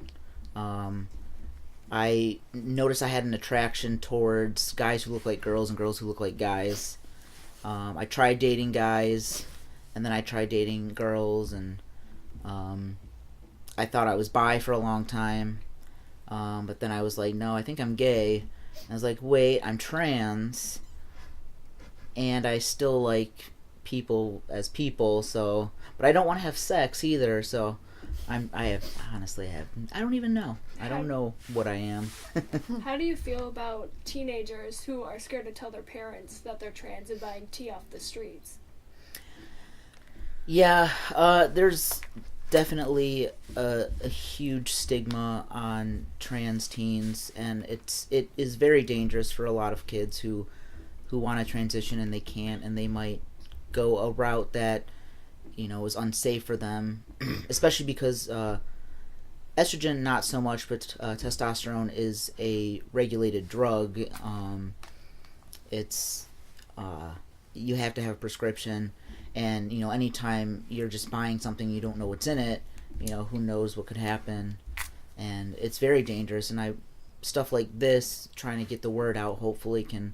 I noticed I had an attraction towards guys who look like girls and girls who look like guys. I tried dating guys, and then I tried dating girls, and I thought I was bi for a long time. But then I was like, no, I think I'm gay. I was like, wait, I'm trans, and I still like people as people, so, but I don't want to have sex either, so I don't even know. I don't know what I am. How do you feel about teenagers who are scared to tell their parents that they're trans and buying tea off the streets? Yeah, there's definitely a huge stigma on trans teens, and it is very dangerous for a lot of kids who want to transition and they can't, and they might go a route that is unsafe for them, especially because estrogen not so much, but testosterone is a regulated drug. It's you have to have a prescription, and anytime you're just buying something you don't know what's in it, who knows what could happen, and it's very dangerous. And stuff like this, trying to get the word out, hopefully can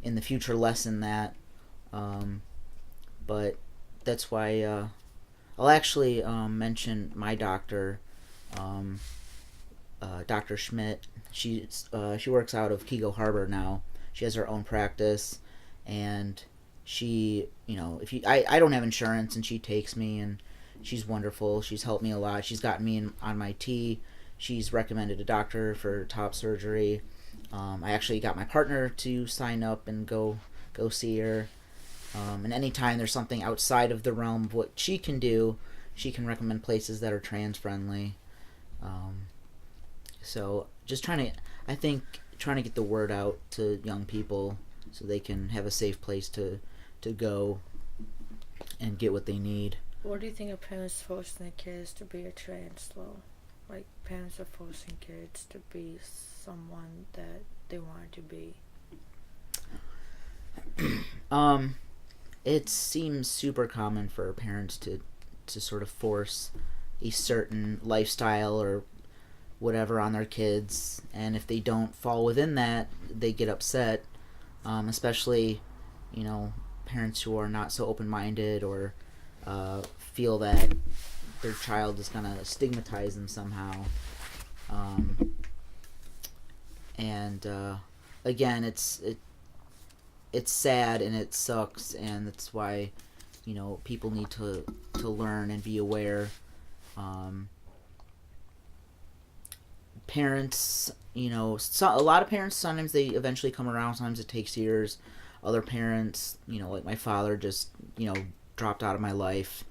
in the future lessen that. But that's why I'll actually mention my doctor, Dr. Schmidt. She works out of Kego Harbor now. She has her own practice, and she, I don't have insurance, and she takes me, and she's wonderful. She's helped me a lot. She's gotten me on my T. She's recommended a doctor for top surgery. I actually got my partner to sign up and go see her. And anytime there's something outside of the realm of what she can do, she can recommend places that are trans friendly. So just trying to get the word out to young people so they can have a safe place to go and get what they need. What do you think of parents forcing their kids to be a trans though? Like parents are forcing kids to be someone that they want to be. It seems super common for parents to sort of force a certain lifestyle or whatever on their kids, and if they don't fall within that, they get upset. Especially, parents who are not so open-minded or feel that their child is gonna stigmatize them somehow. And again, it's sad and it sucks, and that's why people need to learn and be aware. Parents, a lot of parents, sometimes they eventually come around. Sometimes it takes years. Other parents, like my father, just dropped out of my life.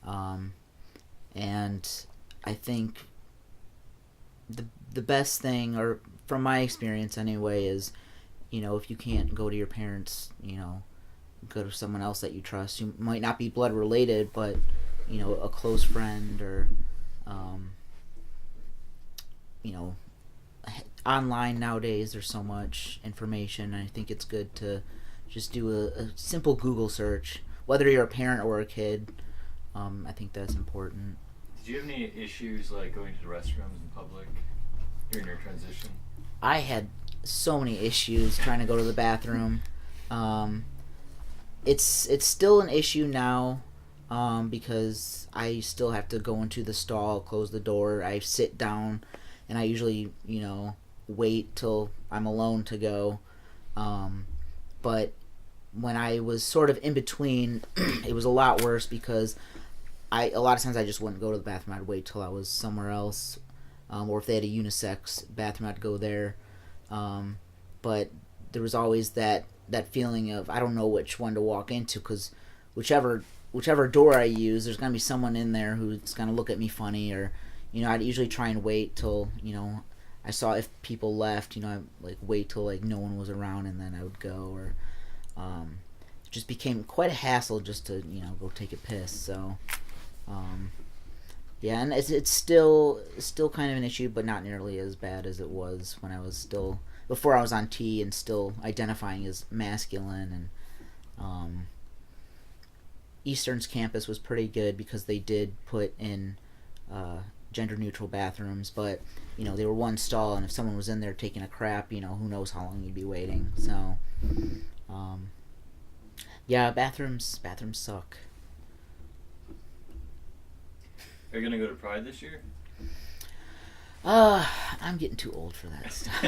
And I think the best thing, or from my experience anyway, is if you can't go to your parents, go to someone else that you trust. You might not be blood related, but a close friend, or online nowadays there's so much information. I think it's good to just do a simple Google search, whether you're a parent or a kid. I think that's important. Did you have any issues like going to the restrooms in public during your transition? I had so many issues trying to go to the bathroom. It's still an issue now, because I still have to go into the stall, close the door. I sit down, and I usually wait till I'm alone to go. But when I was sort of in between, it was a lot worse, because a lot of times I just wouldn't go to the bathroom. I'd wait till I was somewhere else, or if they had a unisex bathroom, I'd go there. But there was always that feeling of I don't know which one to walk into, because whichever door I use, there's gonna be someone in there who's gonna look at me funny, or I'd usually try and wait till I saw if people left, I'd wait till no one was around, and then I would go. Or it just became quite a hassle just to go take a piss. So yeah, and it's still kind of an issue, but not nearly as bad as it was when I was before I was on T and still identifying as masculine. And Eastern's campus was pretty good because they did put in gender neutral bathrooms, but they were one stall, and if someone was in there taking a crap, who knows how long you'd be waiting. So yeah, bathrooms suck. Are you gonna go to Pride this year? I'm getting too old for that stuff.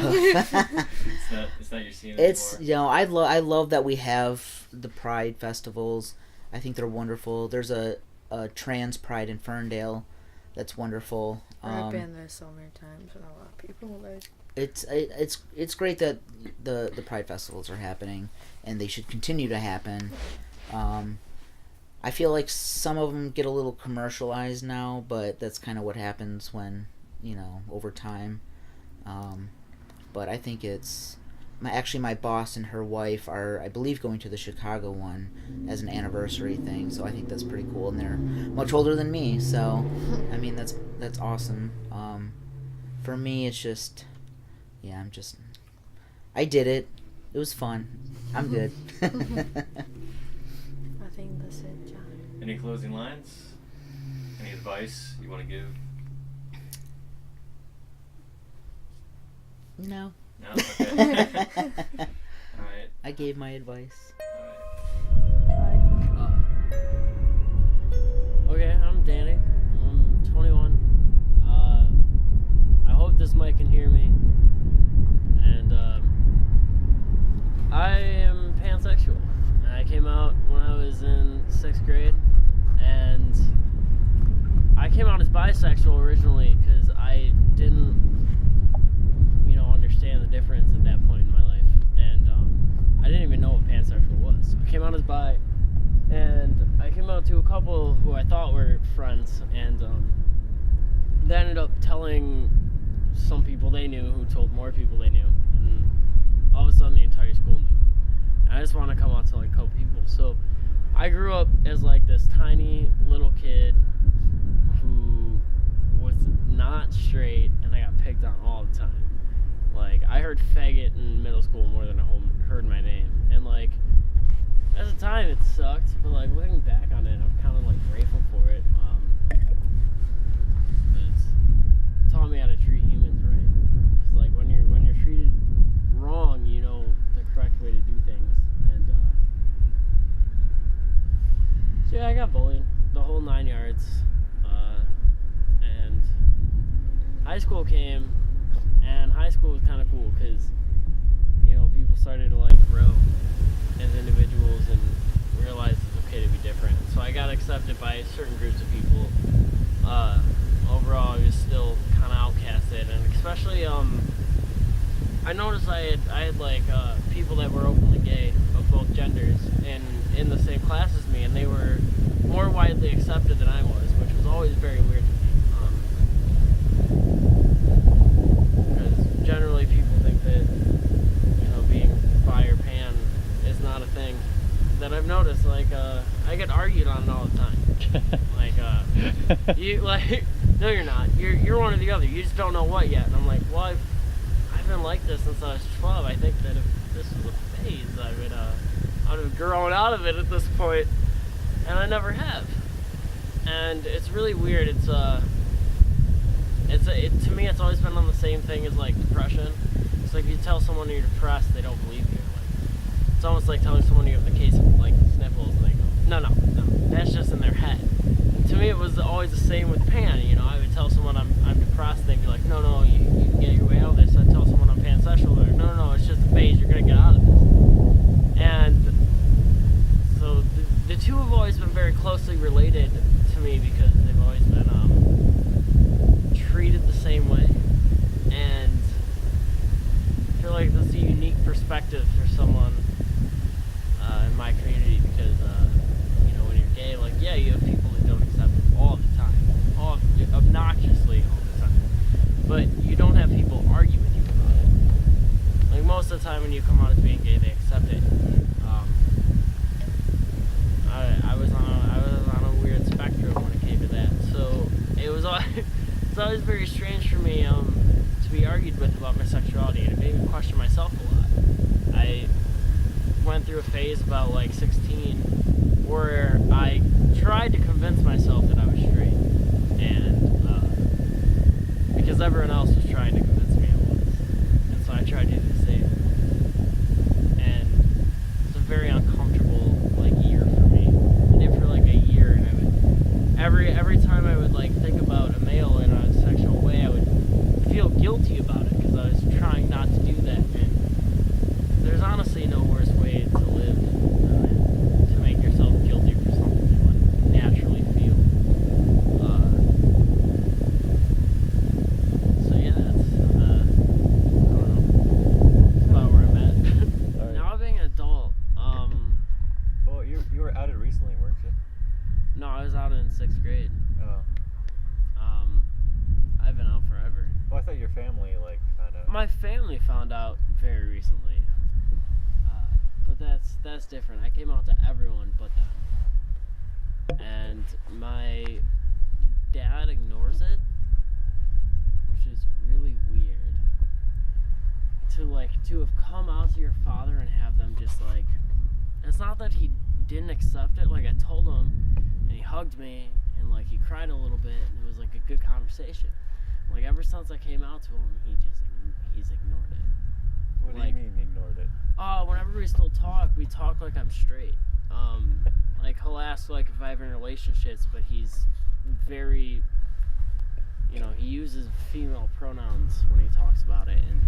It's not your scene It's, anymore. I love that we have the Pride festivals. I think they're wonderful. There's a trans Pride in Ferndale that's wonderful. I've been there so many times, and a lot of people there. It's great that the Pride festivals are happening, and they should continue to happen. I feel like some of them get a little commercialized now, but that's kind of what happens when, over time. But I think it's... my boss and her wife are, I believe, going to the Chicago one as an anniversary thing, so I think that's pretty cool, and they're much older than me, so, I mean, that's awesome. For me, it's just... I did it. It was fun. I'm good. I think that's it, John. Any closing lines? Any advice you want to give? No. No? Okay. Alright. I gave my advice. Okay, I'm Danny. I'm 21. I hope this mic can hear me. And I am pansexual. I came out when I was in 6th grade, and I came out as bisexual originally because I didn't, understand the difference at that point in my life, and I didn't even know what pansexual was. So I came out as bi, and I came out to a couple who I thought were friends, and they ended up telling some people they knew who told more people they knew, and all of a sudden the entire school knew. And I just want to come out to like a couple people. So I grew up as like this tiny little kid who was not straight, and I got picked on all the time. Like, I heard faggot in middle school more than I heard my name. And, like, at the time it sucked, but, like, looking back on it, I'm kind of, like, grateful for it. It taught me how to treat humans right. Because, like, when you're treated wrong, you know the correct way to do things. And, so, yeah, I got bullied the whole 9 yards. And high school came. And high school was kind of cool because, people started to, like, grow as individuals and realize it's okay to be different. So I got accepted by certain groups of people. Overall, I was still kind of outcasted. And especially, I noticed I had like, people that were openly gay of both genders in the same class as me. And they were more widely accepted than I was, which was always very weird to me. Generally, people think that, being bi or pan is not a thing. That I've noticed, like, I get argued on it all the time. No, you're not. You're one or the other. You just don't know what yet. And I'm like, well, I've been like this since I was 12. I think that if this was a phase, I would have grown out of it at this point, and I never have. And it's really weird. To me, it's always been on the same thing as, like, depression. It's like, if you tell someone you're depressed, they don't believe you. Like, it's almost like telling someone you have the case of, like, sniffles, and they go, no, that's just in their head. And to me, it was always the same with pan. I would tell someone I'm depressed, and they'd be like, no, you can get your way out of this. I'd tell someone I'm pansexual, they're like, no, it's just a phase, you're going to get out of this. And so the two have always been very closely related to me because they've always been treated the same way, and I feel like that's a unique perspective for someone in my community because when you're gay, like, yeah, you have people that don't accept it all the time, obnoxiously all the time, but you don't have people argue with you about it. Like, most of the time when you come out as being gay, they accept it. I was on a weird spectrum when it came to that, so it was it's always very strange for me to be argued with about my sexuality, and it made me question myself a lot. I went through a phase about like 16 where I tried to convince myself that I was straight, and because everyone else was trying to convince me I was, and so I tried to do the same. And it's a very uncomfortable year for me. I did it for like a year, and I would every time I would like think about a male in a sexual way, I would feel guilty about it because I was trying not to do that. And there's honestly no worse way to live to make yourself guilty for something you wouldn't naturally feel. So yeah, that's I don't know. That's about where I'm at. Alright. Now being an adult, Well, you were outed recently, weren't you? no, I was out in 6th grade. Oh. I've been out forever. Well, I thought your family found out. My family found out very recently, but that's different. I came out to everyone but them, and my dad ignores it, which is really weird. To have come out to your father and have them just it's not that he didn't accept it. Like I told him, and he hugged me, and he cried a little bit, and it was a good conversation. Ever since I came out to him, he's ignored it. What do you mean ignored it? Whenever we still talk, we talk like I'm straight. He'll ask if I have any relationships, but he's very, he uses female pronouns when he talks about it, and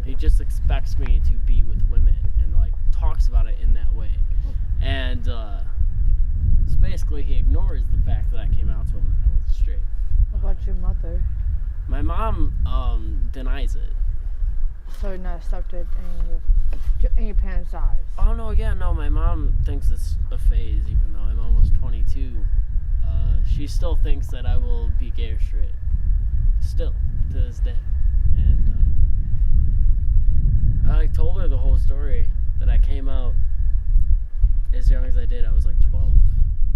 he just expects me to be with women, and talks about it in that way. And so basically, he ignores the fact that I came out to him and I was straight. What about your mother? My mom denies it. So you're not accepted in your parents' eyes? Oh no, yeah, no, my mom thinks it's a phase, even though I'm almost 22. She still thinks that I will be gay or straight. Still, to this day. And I told her the whole story, that I came out as young as I did. I was 12.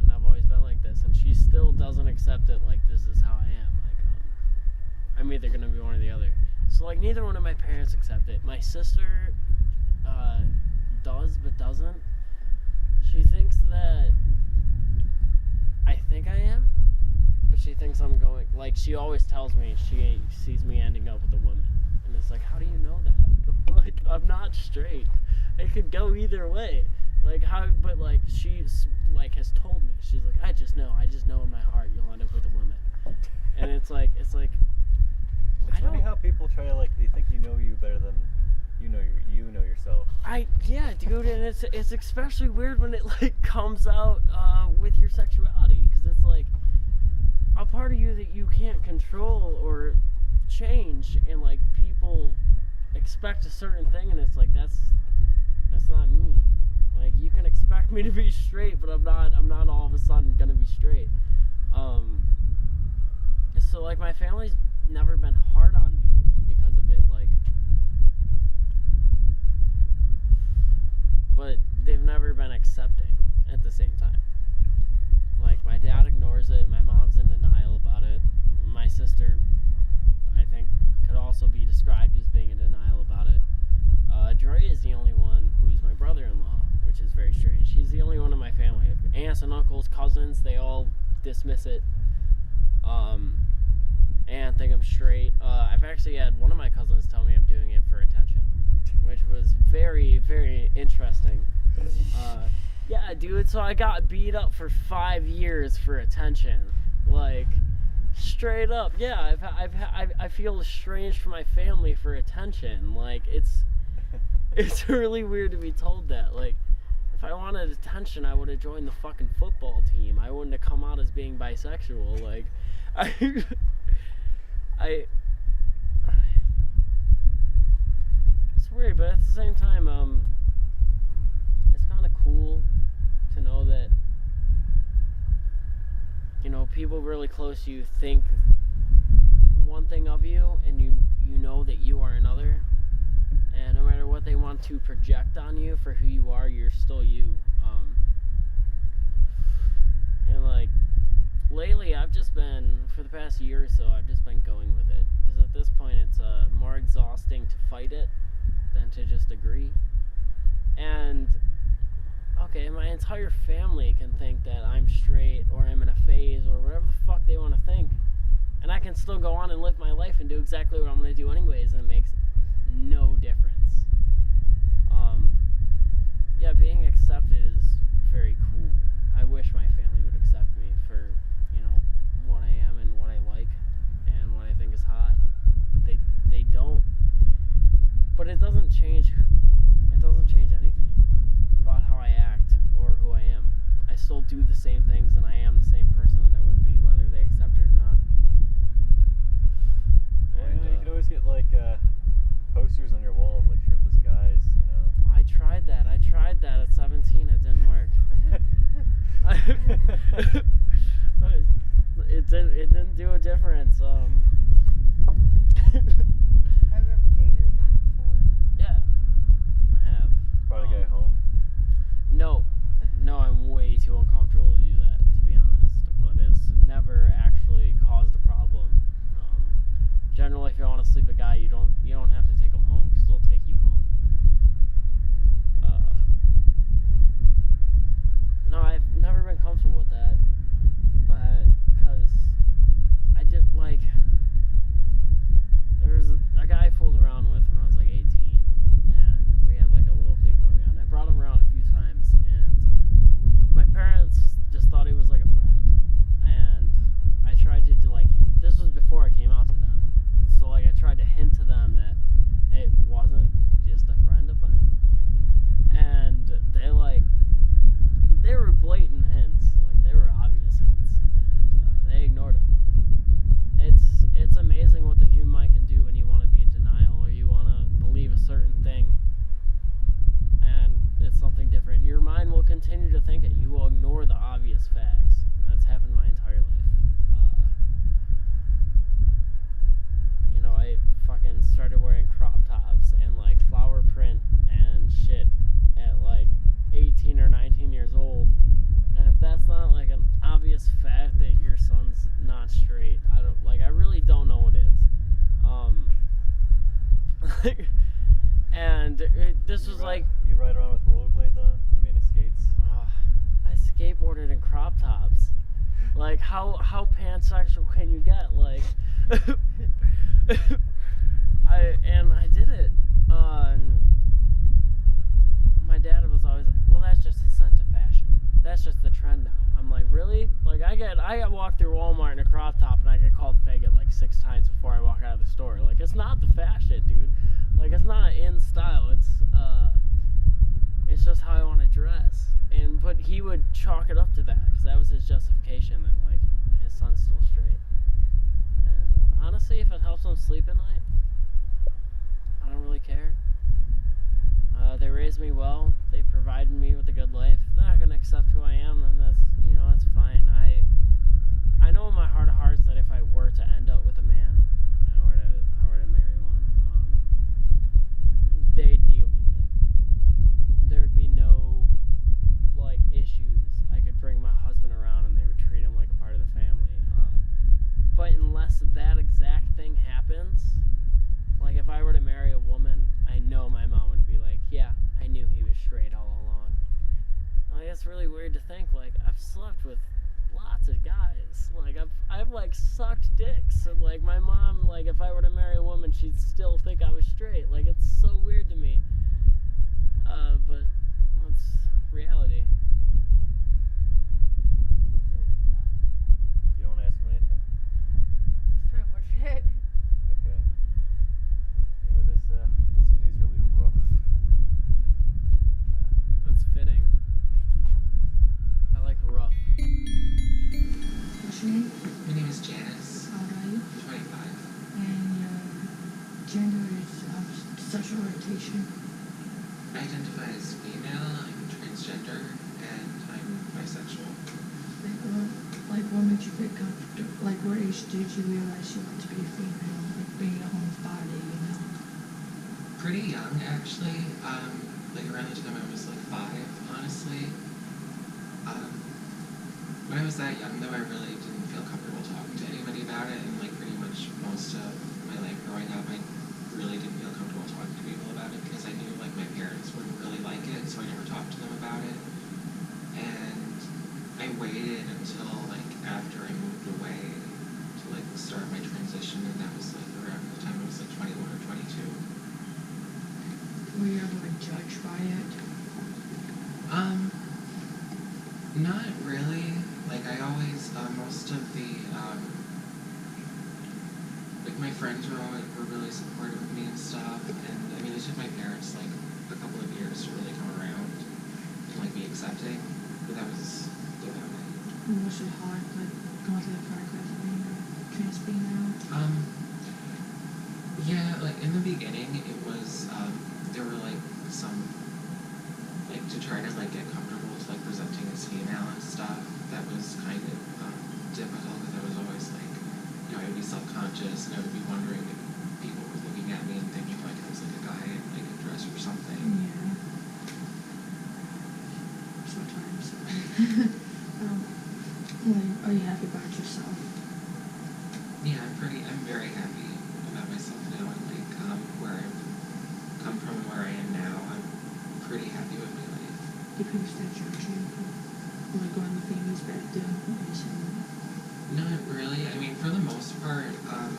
And I've always been like this, and she still doesn't accept it this is how I am. I'm either gonna be one or the other. So neither one of my parents accept it. My sister does but doesn't. She thinks that I think I am, but she thinks I'm going she always tells me she sees me ending up with a woman. And it's how do you know that? I'm not straight. It could go either way. How, but she has told me. She's I just know in my heart you'll end up with a woman. And it's It's funny how people try to they think you know you better than you know yourself. Yeah, dude, and it's especially weird when it comes out with your sexuality, because it's a part of you that you can't control or change, and people expect a certain thing, and it's that's not me. You can expect me to be straight, but I'm not all of a sudden gonna be straight. So my family's never been hard on me because of it, but they've never been accepting at the same time. My dad ignores it, my mom's in denial about it, my sister, I think, could also be described as being in denial about it. Dre is the only one who's my brother-in-law, which is very strange. He's the only one in my family. Aunts and uncles, cousins, they all dismiss it, and think I'm straight. I've actually had one of my cousins tell me I'm doing it for attention, which was very, very interesting. Yeah, dude, so I got beat up for 5 years for attention. Straight up, yeah, I feel estranged from my family for attention. It's really weird to be told that. If I wanted attention, I would have joined the fucking football team. I wouldn't have come out as being bisexual. It's weird, but at the same time, it's kind of cool to know that, people really close to you think one thing of you, and you know that you are another, and no matter what they want to project on you for who you are, you're still you. And lately I've just been, for the past year or so, I've just been going with it, because at this point it's more exhausting to fight it than to just agree. And okay, my entire family can think that I'm straight, or I'm in a phase, or whatever the fuck they want to think, and I can still go on and live my life and do exactly what I'm going to do anyways, and it makes no difference. Yeah, being accepted is very cool. I wish my family would accept me for, what I am and what I like and what I think is change. It doesn't change anything about how I act or who I am. I still do the same things, and I am the same person that I would be, whether they accept it or not. Well, And, you could always get like posters on your wall of like shirtless guys, you know. I tried that at 17. It didn't work. It didn't do a difference. Have you ever dated a guy before? Yeah, I have. Brought a guy home. No, I'm way too uncomfortable to do that, to be honest. But it's never actually caused a problem. Generally, if you want to sleep a guy, you don't have to take him home because they'll take you home. No, I've never been comfortable with that, because I did like. There was a guy I fooled around with when I was like 18, and we had like a little thing going on. I brought him around a few times, and my parents just thought he was like a friend, and I tried to do like, this was before I came out to them, so like I tried to hint to them that it wasn't just a friend of mine, and they were blatant hints, like they were obvious hints, and they ignored them. It's amazing what the human mind can do when you want to be in denial or you want to believe a certain thing and it's something different. Your mind will continue to think it. You will ignore the obvious facts. And that's happened my entire life. I fucking started wearing crop tops and like flower print and shit at like 18 or 19 years old. And if that's not like an obvious fact that your son's not straight, I really don't know what is. This was like, you ride around with rollerblades on? I mean, skates. I skateboarded in crop tops. Like how pansexual can you get? Like, I did it. My dad was always like, well, that's just his sense of fashion. That's just the trend now. I'm like, really? Like, I got walked through Walmart in a crop top and I get called faggot like 6 times before I walk out of the store. Like, it's not the fashion, dude. Like, it's not in style. It's just how I want to dress. But he would chalk it up to that because that was his justification that like his son's still straight. And honestly, if it helps him sleep at night, I don't really care. They raised me well. They provided me with a good life. If they're not gonna accept who I am, then that's fine. I know in my heart of hearts that if I were to end up with a man, I were to marry one, they'd deal with it. There would be no like issues. I could bring my husband around and they would treat him like a part of the family. But unless that exact thing happens, like if I were to marry a woman, I know my mom would be like, yeah, I knew he was straight all along. Like, it's really weird to think, like, I've slept with lots of guys. Like, I've like sucked dicks, and like my mom, like if I were to marry a woman, she'd still think I was straight. Like, it's so weird to me. But it's reality. You don't want to ask him anything? That's pretty much it. Okay. Yeah, this city's really rough. That's fitting. I like rough. What's your name? My name is Janis. How old are you? 25. And your gender is sexual orientation. I identify as female, I'm transgender, and I'm bisexual. Like what made you feel comfortable? Like what age did you realize you wanted to be a female? Like being your own body, you know? Pretty young, actually. Like around the time I was like 5, honestly. When I was that young, though, I really didn't feel comfortable talking to anybody about it, and like pretty much most of my life growing up, I really didn't feel comfortable talking to people about it because I knew like my parents wouldn't really like it, so I never talked to them about it. And I waited until like after I moved away to like start my transition, and that was like around the time I was like 21 or 22. Were you ever like judged by it? Not really. Like I always, most of the my friends were really supportive of me and stuff, and I mean, it took my parents like a couple of years to really come around and like be accepting, but that was about it. And was it hard, like, going through the progress of being trans being out? Yeah, like in the beginning, it was there were like some like to try to like get comfortable with like presenting as female and stuff. That was kind of difficult because I was always like, you know, I would be self-conscious and I would be wondering if people were looking at me and thinking like I was like a guy in like a dress or something. Yeah. Sometimes. Are you happy about yourself? Yeah, I'm very happy about myself now and like where I've come from and where I am now. I'm pretty happy with my life. Do people still judge you for like going the things back then? Not really. I mean, for the most part, I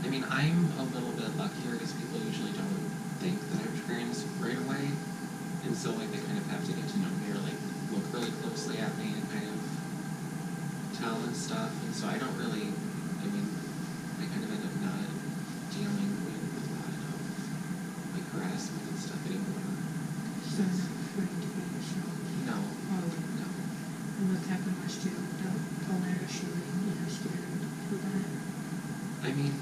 mean, I'm a little bit luckier because people usually don't think that I'm trans right away, and so like they kind of have to get to know me or like look really closely at me and kind of tell and stuff, and so I don't really. I mean, I kind of end up not dealing with a lot of like harassment and stuff anymore. So you're not afraid to be yourself? No. Oh, No. and what happened last year with the tornado shooting? You're scared for that? I mean,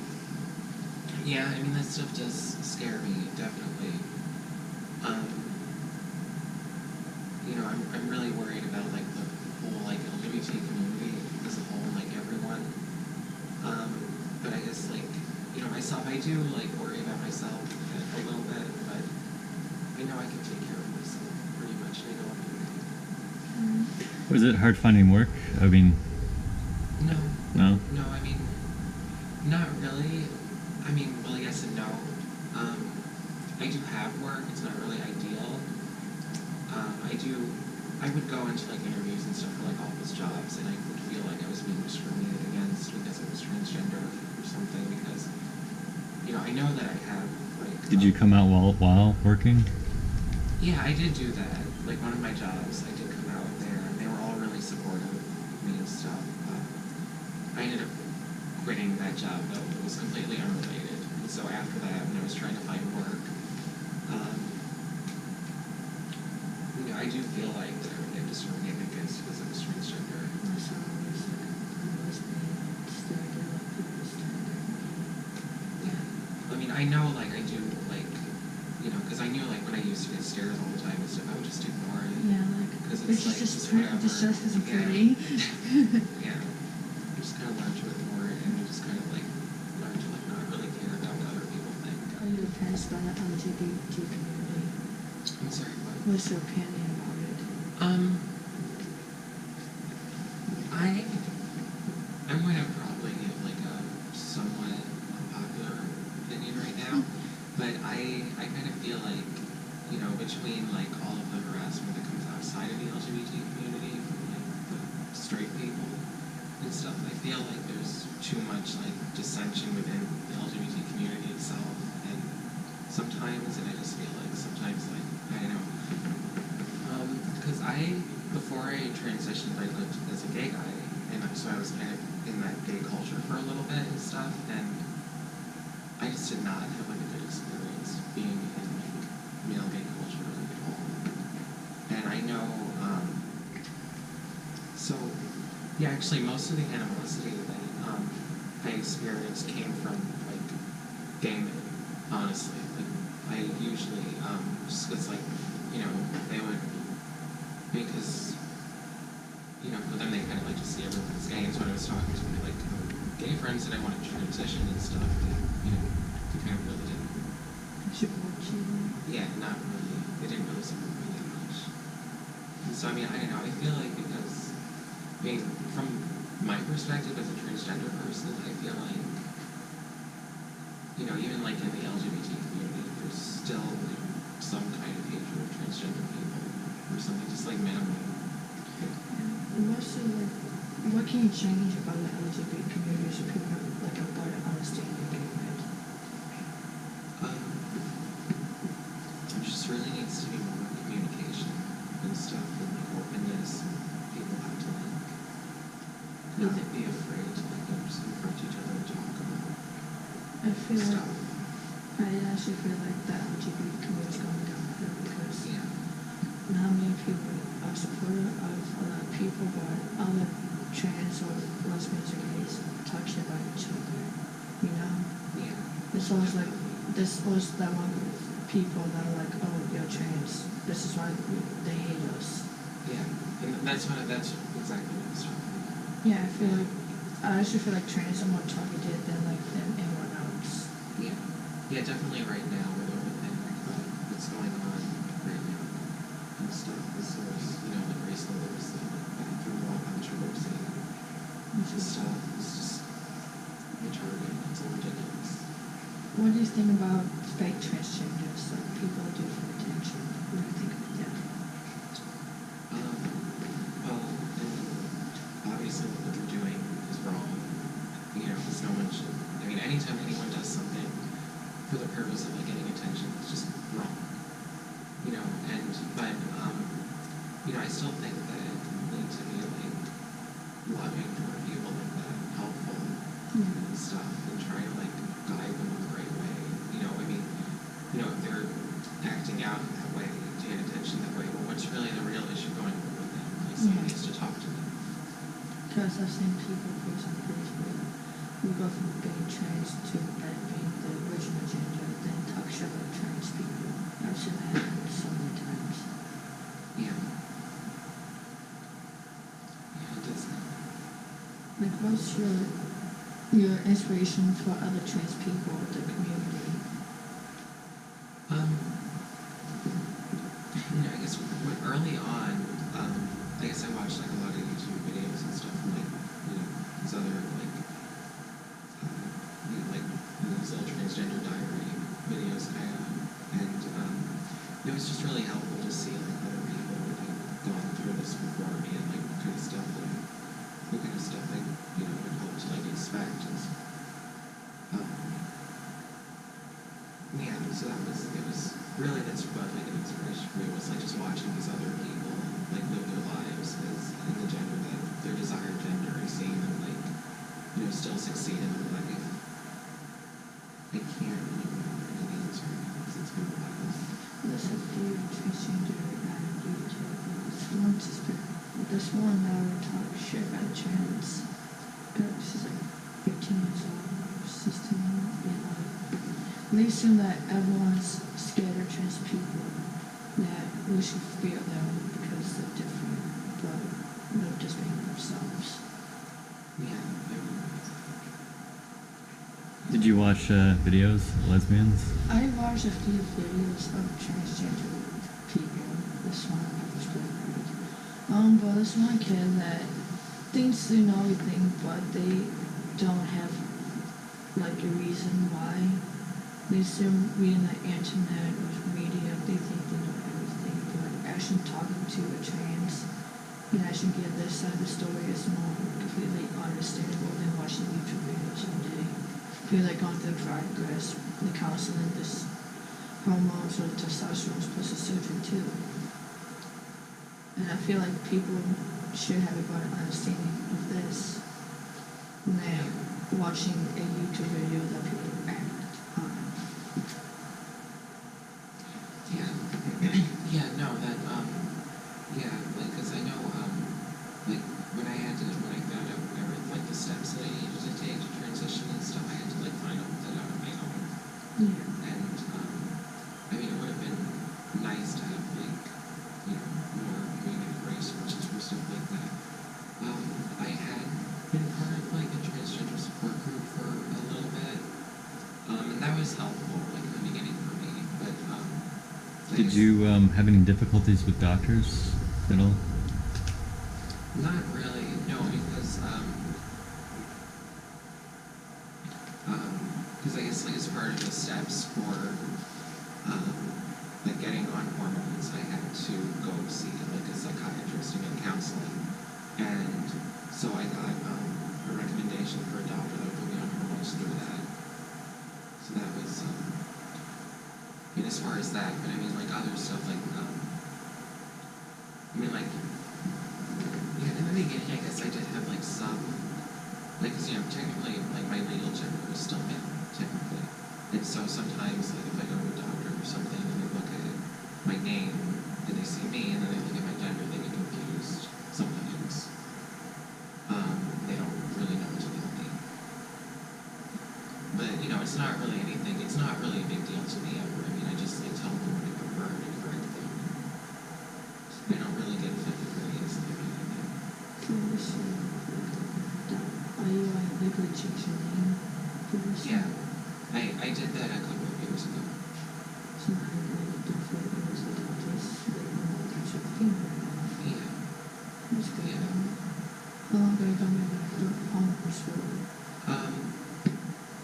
yeah, I mean, that stuff does scare me, definitely. You know, I'm really worried about, like, the whole, like, LGBT community as a whole, like, everyone. But I guess, like, you know, myself, I do, like, worry about myself a little bit, but I know I can take care of myself pretty much, and I know I'll be okay. Was it hard finding work? I mean, No. no? No, I mean, not really. I mean, well, yes and no. I do have work. It's not really ideal. I would go into, like, interviews and stuff for, like, office jobs, and I would feel like I was being discriminated against because I was transgender or something, because, you know, I know that I have, like... Did you come out while working? Yeah, I did do that. Like, one of my jobs, I did come out there, and they were all really supportive of me and stuff. I ended up quitting that job, though. It was completely unrelated. And so after that, when I was trying to find work, you know, I do feel like that I would get discriminated against because I was transgender. Yeah. I mean, I know, like, I do, like, you know, because I knew, like, when I used to get stares all the time and stuff, I would just ignore it. Yeah, like, because it's like, just whatever. just isn't Yeah. pretty. Yeah. You just kind of learn to ignore it, and you just kind of, like, learn to, like, not really care about what other people think. Are you offended by the LGBT community? I'm sorry, what? What's your opinion about it? I'm going to probably give, like, a somewhat unpopular opinion right now, but I kind of feel like, you know, between, like, all of the harassment that comes outside of the LGBT community from, like, the straight people and stuff, I feel like there's too much, like, dissension within the LGBT community itself, and sometimes, and I just feel like sometimes, like, I don't know, because before I transitioned, I lived as a gay guy, and so I was kind of in that gay culture for a little bit and stuff, and I just did not have, like, a good experience being in, like, male gay culture, like, at all. And I know, so, yeah, actually, most of the animosity that I experienced came from, like, gay men, honestly. Like, I usually, just because, like, you know, they would, because, you know, for them they kind of like to see everyone as gay, and so when I was talking to my, like, gay friends that I wanted to transition and stuff, they, you know, they kind of really didn't. Support you? Yeah, not really. They didn't really support me that much. And so, I mean, I don't know, I feel like because, I mean, from my perspective as a transgender person, I feel like, you know, even like in the LGBT community, there's still, like, some kind of hatred of transgender people, or something just, like, minimal. What can you change about the LGBT community so people have, like, a better understanding of it? There just really needs to be more communication and stuff, and, like, openness. People have to, like, not be afraid to, like, just approach each other and talk about I feel like, stuff. I actually feel like the LGBT community is going downhill because Yeah. not many people are supportive of a lot of people, but other trans or lesbians or gays talk shit about each other, you know? Yeah. It's always like, there's always that one group of people that are like, oh, you're trans, this is why they hate us. Yeah. And that's exactly what I was talking about. Yeah, I actually feel like trans are more targeted than anyone else. Yeah. Yeah, definitely right now with everything that's going on right now and stuff. Like recently there was bathroom wall controversy. It's just retarded. It's all ridiculous. What do you think about fake transgenders, like people do for attention? What do you think of that? Well, obviously what they're doing is wrong. Because no one should. Anytime anyone does something for the purpose of getting attention, it's just wrong. But I still think that we need to be loving toward people like that, helpful and stuff, and try to guide them in the right way. If they're acting out in that way to get attention that way, well, what's really the real issue going on with them? Someone needs to talk to them. Because I've seen people post on Facebook who go from being trans to being the original gender, then talk shit about trans people. I've seen that happen so many times. Yeah. Yeah, it does. What's your inspiration for other trans people in the community? I guess early on, I guess I watched a lot of YouTube videos and stuff from these other these little transgender diary videos that I have, and it was just really helpful to see other people who had gone through this before me and what kind of stuff would help to expect. Yeah, so that's what an inspiration for me was just watching these other people live their lives as in the gender that their desired gender and seeing them still succeed in their life. I can't remember any names right now because it's been a while. There's a few transgender on YouTube. This one that would talk shit about trans. She's 15 years old, 16, they assume that everyone's scared of trans people, that we should fear them because they're different, but they're just being themselves. Yeah. Did you watch videos of lesbians? I watched a few videos of transgender people. This one was really great. But this one kid that thinks they know everything, but they don't have a reason why. They assume reading the internet or media, they think they know everything, but actually talking to a trans and actually get their side of the story is more completely understandable than watching YouTube videos all day. Feel like going through the progress, the counseling, this hormones or testosterone plus the surgery too. And I feel like people should have a better understanding of this than watching a YouTube video that people act on. Yeah, no, that, because I know, when I found out whatever, the steps that I needed to take to transition and stuff, I had to, find all that out on my own. Yeah. And, it would have been nice to have, more community resources for stuff like that. I had been part of, a transgender support group for a little bit, and that was helpful, in the beginning for me, but, Did you have any difficulties with doctors at all? not really, no, because I guess as part of the steps for getting on hormones, I had to go see a psychiatrist and get counseling, and so I got a recommendation for a doctor that would put me on hormones through that. So that was as far as that, but other stuff in the beginning, I guess I did have some, because technically, my legal gender was still male, technically. And so sometimes, like, if I go to a doctor or something and they look at my name and they see me and then they look at my gender, they get confused sometimes. They don't really know what to tell me. But, you know, it's not really anything, it's not really a big deal to me ever. I mean, I just, like, tell them what I prefer and I correct them. I don't really get offended very easily by anything. Are you like legally change your name? Yeah. I did that a couple of years ago. So now you're like different was the doctors that you know that you're female. Yeah. That's good. Yeah. How long ago you got me back to hormones for?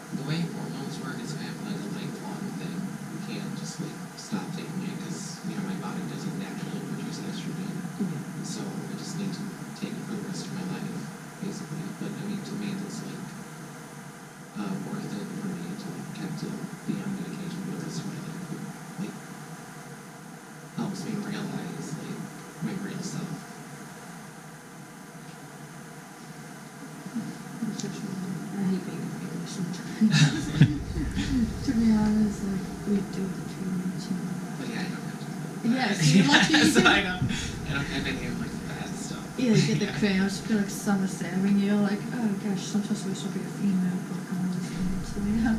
The way hormones work is kind of like a lifelong thing. You can't just like stop taking it because, you know, my body doesn't naturally produce estrogen. Yeah. So I just need to take it for the rest of my life, basically. But I mean, to me, it's like worth it for me to like have to be on medication for the rest of my life. Like helps me realize like my real self. I hate being a baby sometimes. To be honest, like we do the treatments and all that. But yeah, I don't have to. Yes, you're lucky. So I don't have any of like the bad stuff. Yeah, you get the cramps, feel like someone's stabbing you, like, oh gosh, sometimes we should be a female, but I'm always female, so yeah.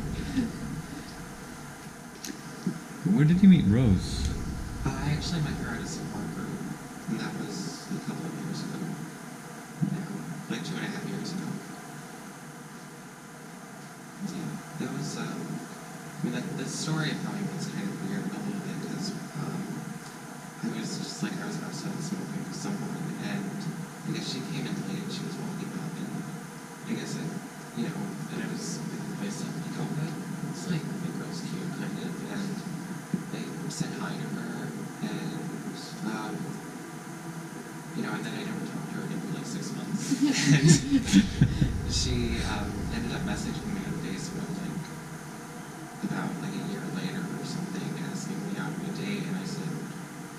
Where did you meet Rose? I actually met her at a support group, and that was a couple of years ago. Now, like 2.5 years ago. Yeah, that was, I mean, the story probably was kind of weird a little bit, because I was just like, I was outside smoking with someone, and I guess she came in late, she was walking up, and I guess you know, and I was like, myself, like, oh, it's like, the girl's cute, kind of, and they said hi to her, and, you know, and then I never talked to her again for like 6 months, and she ended up messaging me on Facebook, like, about like a year later or something, asking me out on a date, and I said,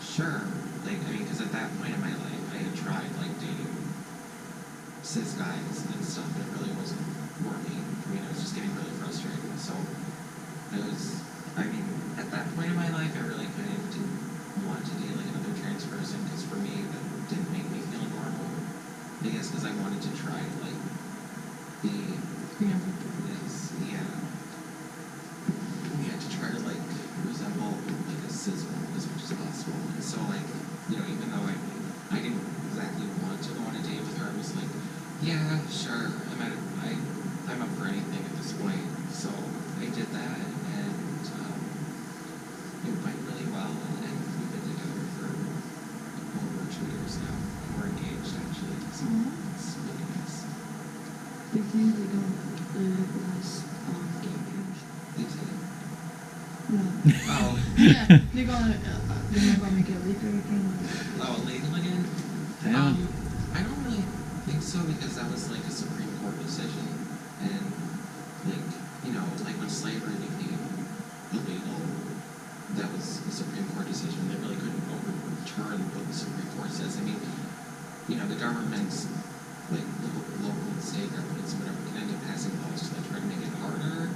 sure, like, I mean, because at that point in my life, I had tried, like, dating cis guys and stuff, and it really wasn't working. I mean, I was just getting really frustrated, so I mean, at that point in my life, I really kind of didn't want to date, like, another trans person, because for me, that didn't make me feel normal. I guess because I wanted to try to, like, be, yes, yeah. Yeah, to try to, like, resemble, like, a cis woman as much as possible. And so, like, you know, even though I didn't exactly want to go on a date with her, I was like, yeah, sure, I'm up for anything at this point. So I did that, and it went really well, and we've been together for over 2 years now. We're engaged, actually, so it's really nice. They think they don't legalize gay marriage. They did. No. Oh. Yeah, they're not gonna make it legal again. Oh, illegal again? Yeah. I don't really think so, because that was like a Supreme Court decision, and like, you know, like when slavery became illegal, that was a Supreme Court decision. They really couldn't overturn what the Supreme Court says. I mean, you know, the governments, like local and state governments, whatever, can end up passing laws to like try to make it harder.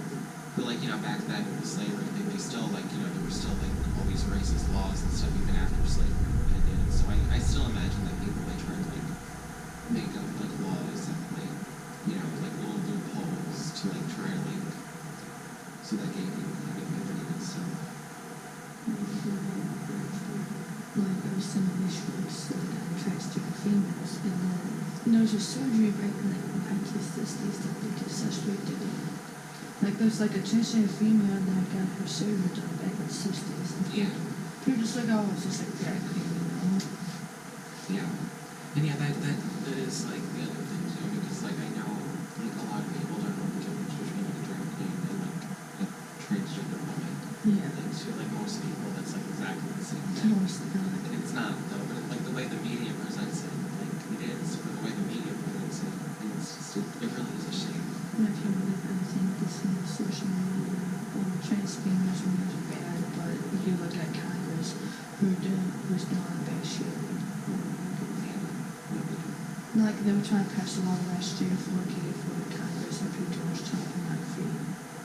But like, you know, back then with the slavery thing, they still like, you know, there were still like all these racist laws and stuff even after slavery ended. So I still imagine that people like try to like make up like laws that like, you know, like little loopholes to like try to like, so that gay people can get married and stuff. Like I was some issues like transgender females, and then there's a surgery right like practice these that they just surgery. Like there's like a transgender female that got her surgery done back in the 60s. Yeah. You're just like, oh, it's just like drag queen, you know? Yeah. And yeah, that is like the other thing too, because like I know like a lot of people don't know the difference between like a drag queen and like a transgender woman. Yeah. Like to like most people that's like exactly the same thing. Most of them. And it's not though, but like the way the media presents it, like it is, or the way the media presents it, and it's just it really is a shame. I can't believe anything this in social media. Trans females are really bad, but if you look at Congress, who's doing bad shit. Like they were trying to pass a law last year for Congress, like who too much child pornography.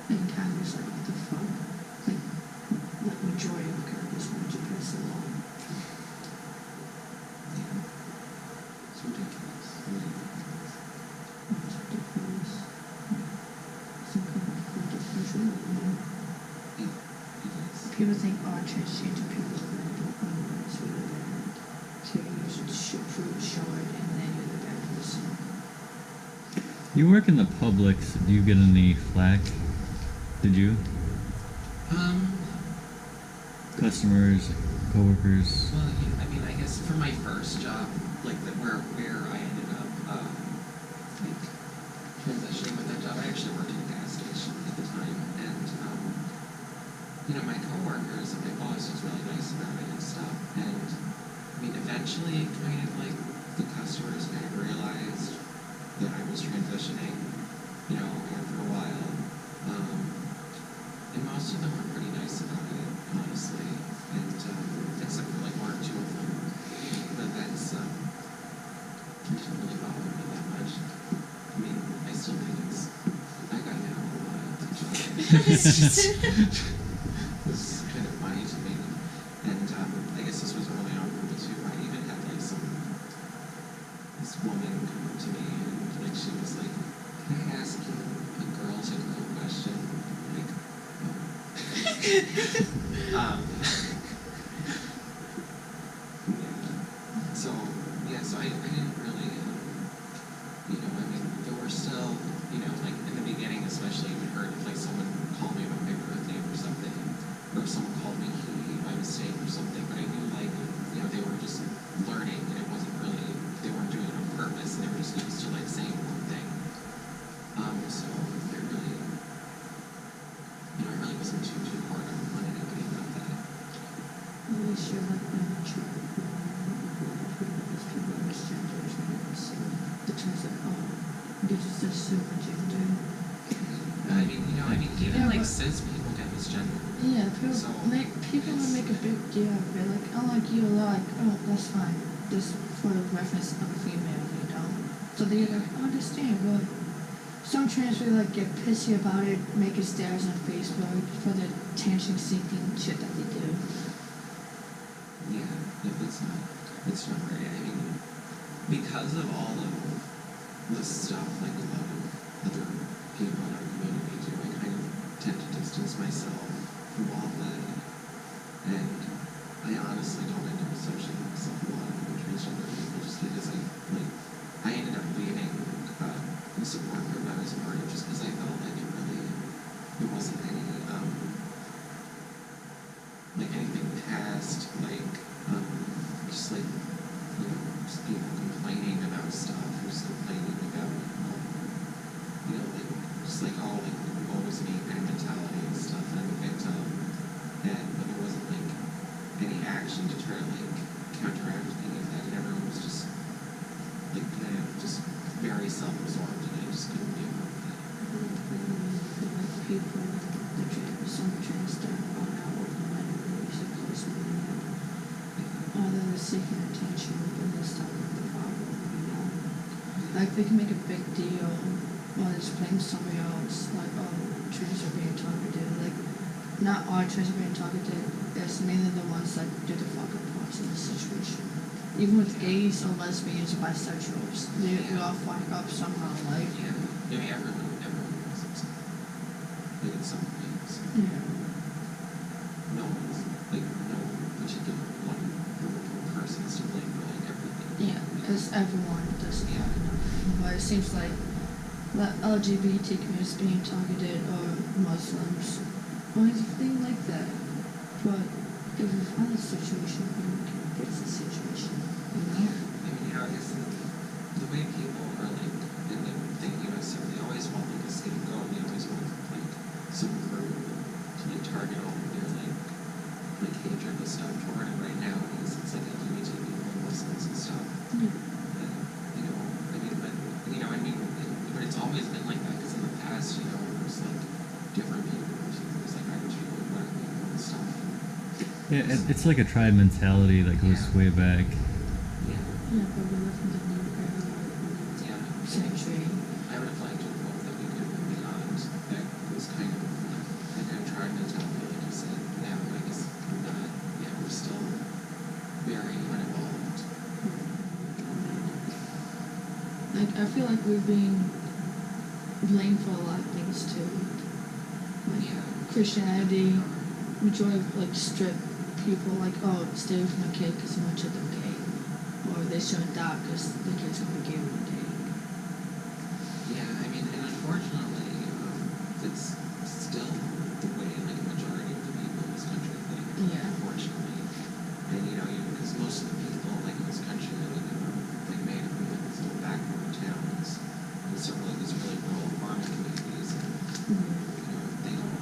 And Congress, like, what the fuck? people think, oh, transgender people are bad. It's really bad. So you should show it, and then you're the bad person. You work in the public, so do you get any flack? Did you? Customers, coworkers. Well, I mean, I guess for my first job, like where I ended up like transitioning with that job, I actually worked in a gas station at the time, and my coworkers and my boss was really nice about it and stuff. And I mean, eventually, kind of like the customers kind of realized that I was transitioning, after a while. And most of them were pretty nice about it, honestly. And except for like one or two of them. But that's it didn't really bother me that much. I mean, I still think I got now a lot. It's kind of funny to me. And I guess this was early on for me too. I even had like this woman come up to me and like she was like, "Can I ask you a girl-to-girl question?" Like, so I didn't really, I mean, there were still, like in the beginning especially, it would hurt if like someone called me about my birth name or something, or if someone called me he by mistake or something, but I knew like, they were just learning and it wasn't really, they weren't doing it on purpose and they were just used to like saying one thing. So I really, I really wasn't too hard on anybody about that. At least you're like mature. Because people understand there's no say the terms of, oh, this is just super gender. I mean, even like cis people get misgendered. Yeah, people So, people will make a big deal of it. Like, I like you a lot. Like, oh, that's fine. Just for the reference of a female, So they like understand, but some trans people like get pissy about it, make it stairs on Facebook for the attention-seeking shit that they do. Yeah, it's not right. I mean, because of all of the stuff like a lot of other people in our community do, I kind of tend to distance myself from all of that. And I honestly don't end up associating myself with a lot of transgender people just because I ended up leaving the support group I was a part of just because I felt like there wasn't any, like anything past, just just people complaining about stuff, or just complaining about, just what was me kind of mentality and stuff, and I'm a victim, but there wasn't any action to try to counteract any of that, and everyone was just kind of just very self-absorbed, and I just couldn't be around that. People, some trans that are now overnight so close to me. They're seeking attention, but that's not the problem, Like, they can make a big deal while it's playing somebody else, like, oh, trans are being targeted. Like, not all trans are being targeted, it's mainly the ones that do the fuck-up parts in the situation. Even with gays or lesbians or bisexuals, they all fuck up somehow, like. Yeah, everyone was upset. In some ways. Yeah. No particular one person is to blame for everything. Yeah, because everyone doesn't have enough. But it seems like the LGBT community is being targeted, or Muslims, or anything like that. But if we find a situation, we can fix the situation. I guess the way people are in the U.S., they always want a scapegoat, they always want some group to target all of their hatred and stuff toward it. Right now it's LGBT people and Muslims and stuff. But it's always been like that, because in the past, there's different people, there's Irish people and black people and stuff. Yeah, it's like a tribe mentality that goes way back. Yeah, but we live in the new era, century. I would have liked to have hoped that we could move beyond that. Was kind of tribe mentality, like you said. Now, I guess we're not. Yeah, we're still very unevolved. Like, I feel like we're being blamed for a lot of things too. Like Christianity, majority of like strip people like, oh, stay with my kid because so much of them gay, or they shouldn't adopt because the kid's gonna be gay one day. Yeah, I mean, and unfortunately, it's still the way like a majority of the people in this country think. Yeah. Unfortunately, and because most of the people like in this country are like made up of like these little backwater towns, and so like these really rural farming communities, and they don't,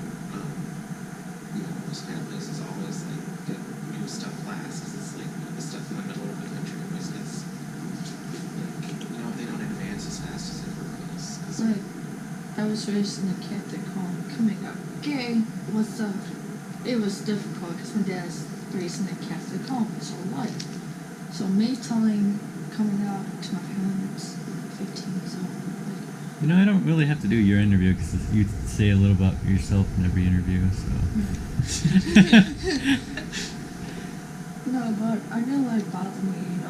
those kind of places always like get new stuff last, because it's like the stuff in the middle of the country always gets like, they don't advance as fast as everywhere else. Like, I was raised in a Catholic home. Coming up gay was it was difficult because my dad's raised in a Catholic home his whole life. So me coming out to my parents at 15 years old. Like, I don't really have to do your interview because you say a little about yourself in every interview, so. No, but I know like bother me,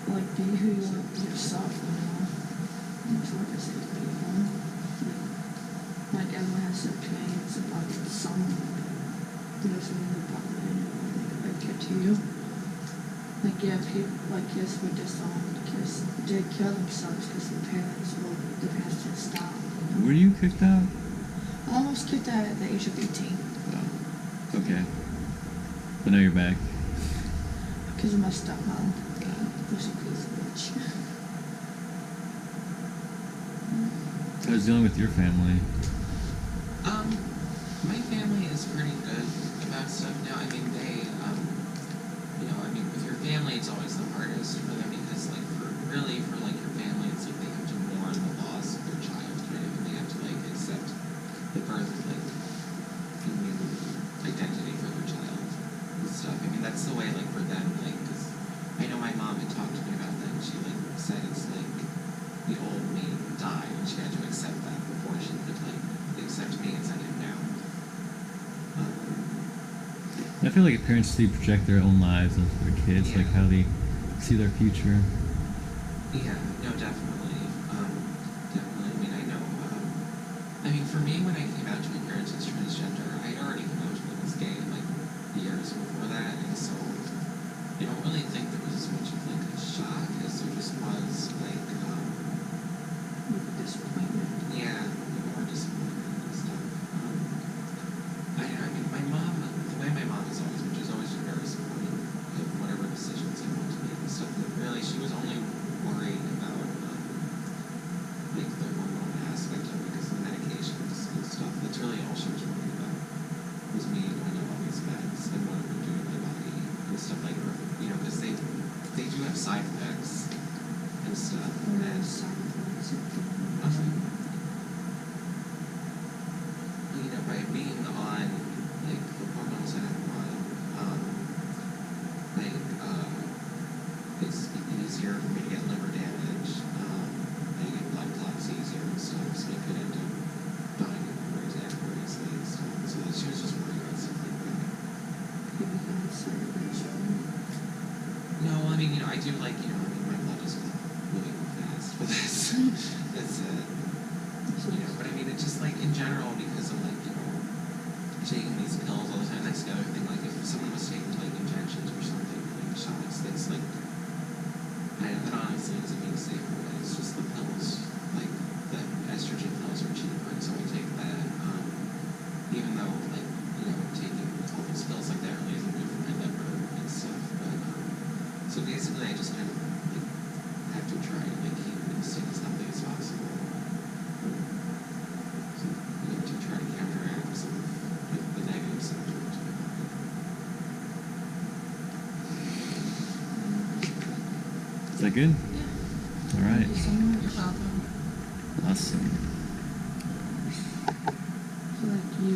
like be who you want to be yourself, That's what I say to people. Like everyone has their opinions about someone who doesn't really bother anyone, like get to you. Like people like kids were disowned because they kill themselves because their parents didn't stop. Were you kicked out? I almost kicked out at the age of 18. Oh, okay. But now you're back. Because of my stepmom. Pussy piece of bitch. I was dealing with your family. My family is pretty good about stuff now. I mean, they, with your family, it's always the hardest for them because, like, for your family, it's like they have to mourn the loss of their child, kind of, and they have to, like, accept the birth of, like, a new identity for their child and stuff. I mean, that's the way, like, for them, like, because I know my mom had talked to me about that, and she, like, said it's, like, the old me died, and she had to accept that before she could, like, accept me as I am now. I feel like parents do project their own lives onto their kids, like how they see their future. Yeah, no, definitely. Definitely. I mean, I know. For me, when I came out to my parents as transgender, I had already come out to them as gay, like, years before that, and so I don't really think there was as much of, like, a shock as there just was, like, disappointment. Yeah, more disappointment and stuff. I mean, my mom, the way my mom has always been, she's always been very supportive of whatever decisions I want to make and stuff. And really, she was only worried about, like, the hormone aspect of it because of the medications and stuff. That's really all she was worried about, was me going on all these meds and what it would do to my body and stuff like that. Because they do have side effects and stuff. And by being on, like, the hormones that I'm on, it's easier for me to get liver damage, I get blood clots easier and stuff, so I could end up dying of variously and stuff. So she was just worried about stuff like that. No, I mean, I do like, my blood is moving fast for this. That's it. But I mean, it's just like in general because of like, taking these pills all the time. That's the other thing. Like if someone was taking like injections or something, like shots, that's like, that honestly doesn't mean safer, but it's just the pills. Like the estrogen pills are cheaper, and so I take that. Even though like, taking all these pills like that really isn't good for my liver and stuff. But so basically I just kind of like have to try to like keep it stay as healthy as possible. To try to counteract some of the negative symptoms. Is that good? Yeah. All right. Thank you so much. You're welcome. Awesome. I feel like you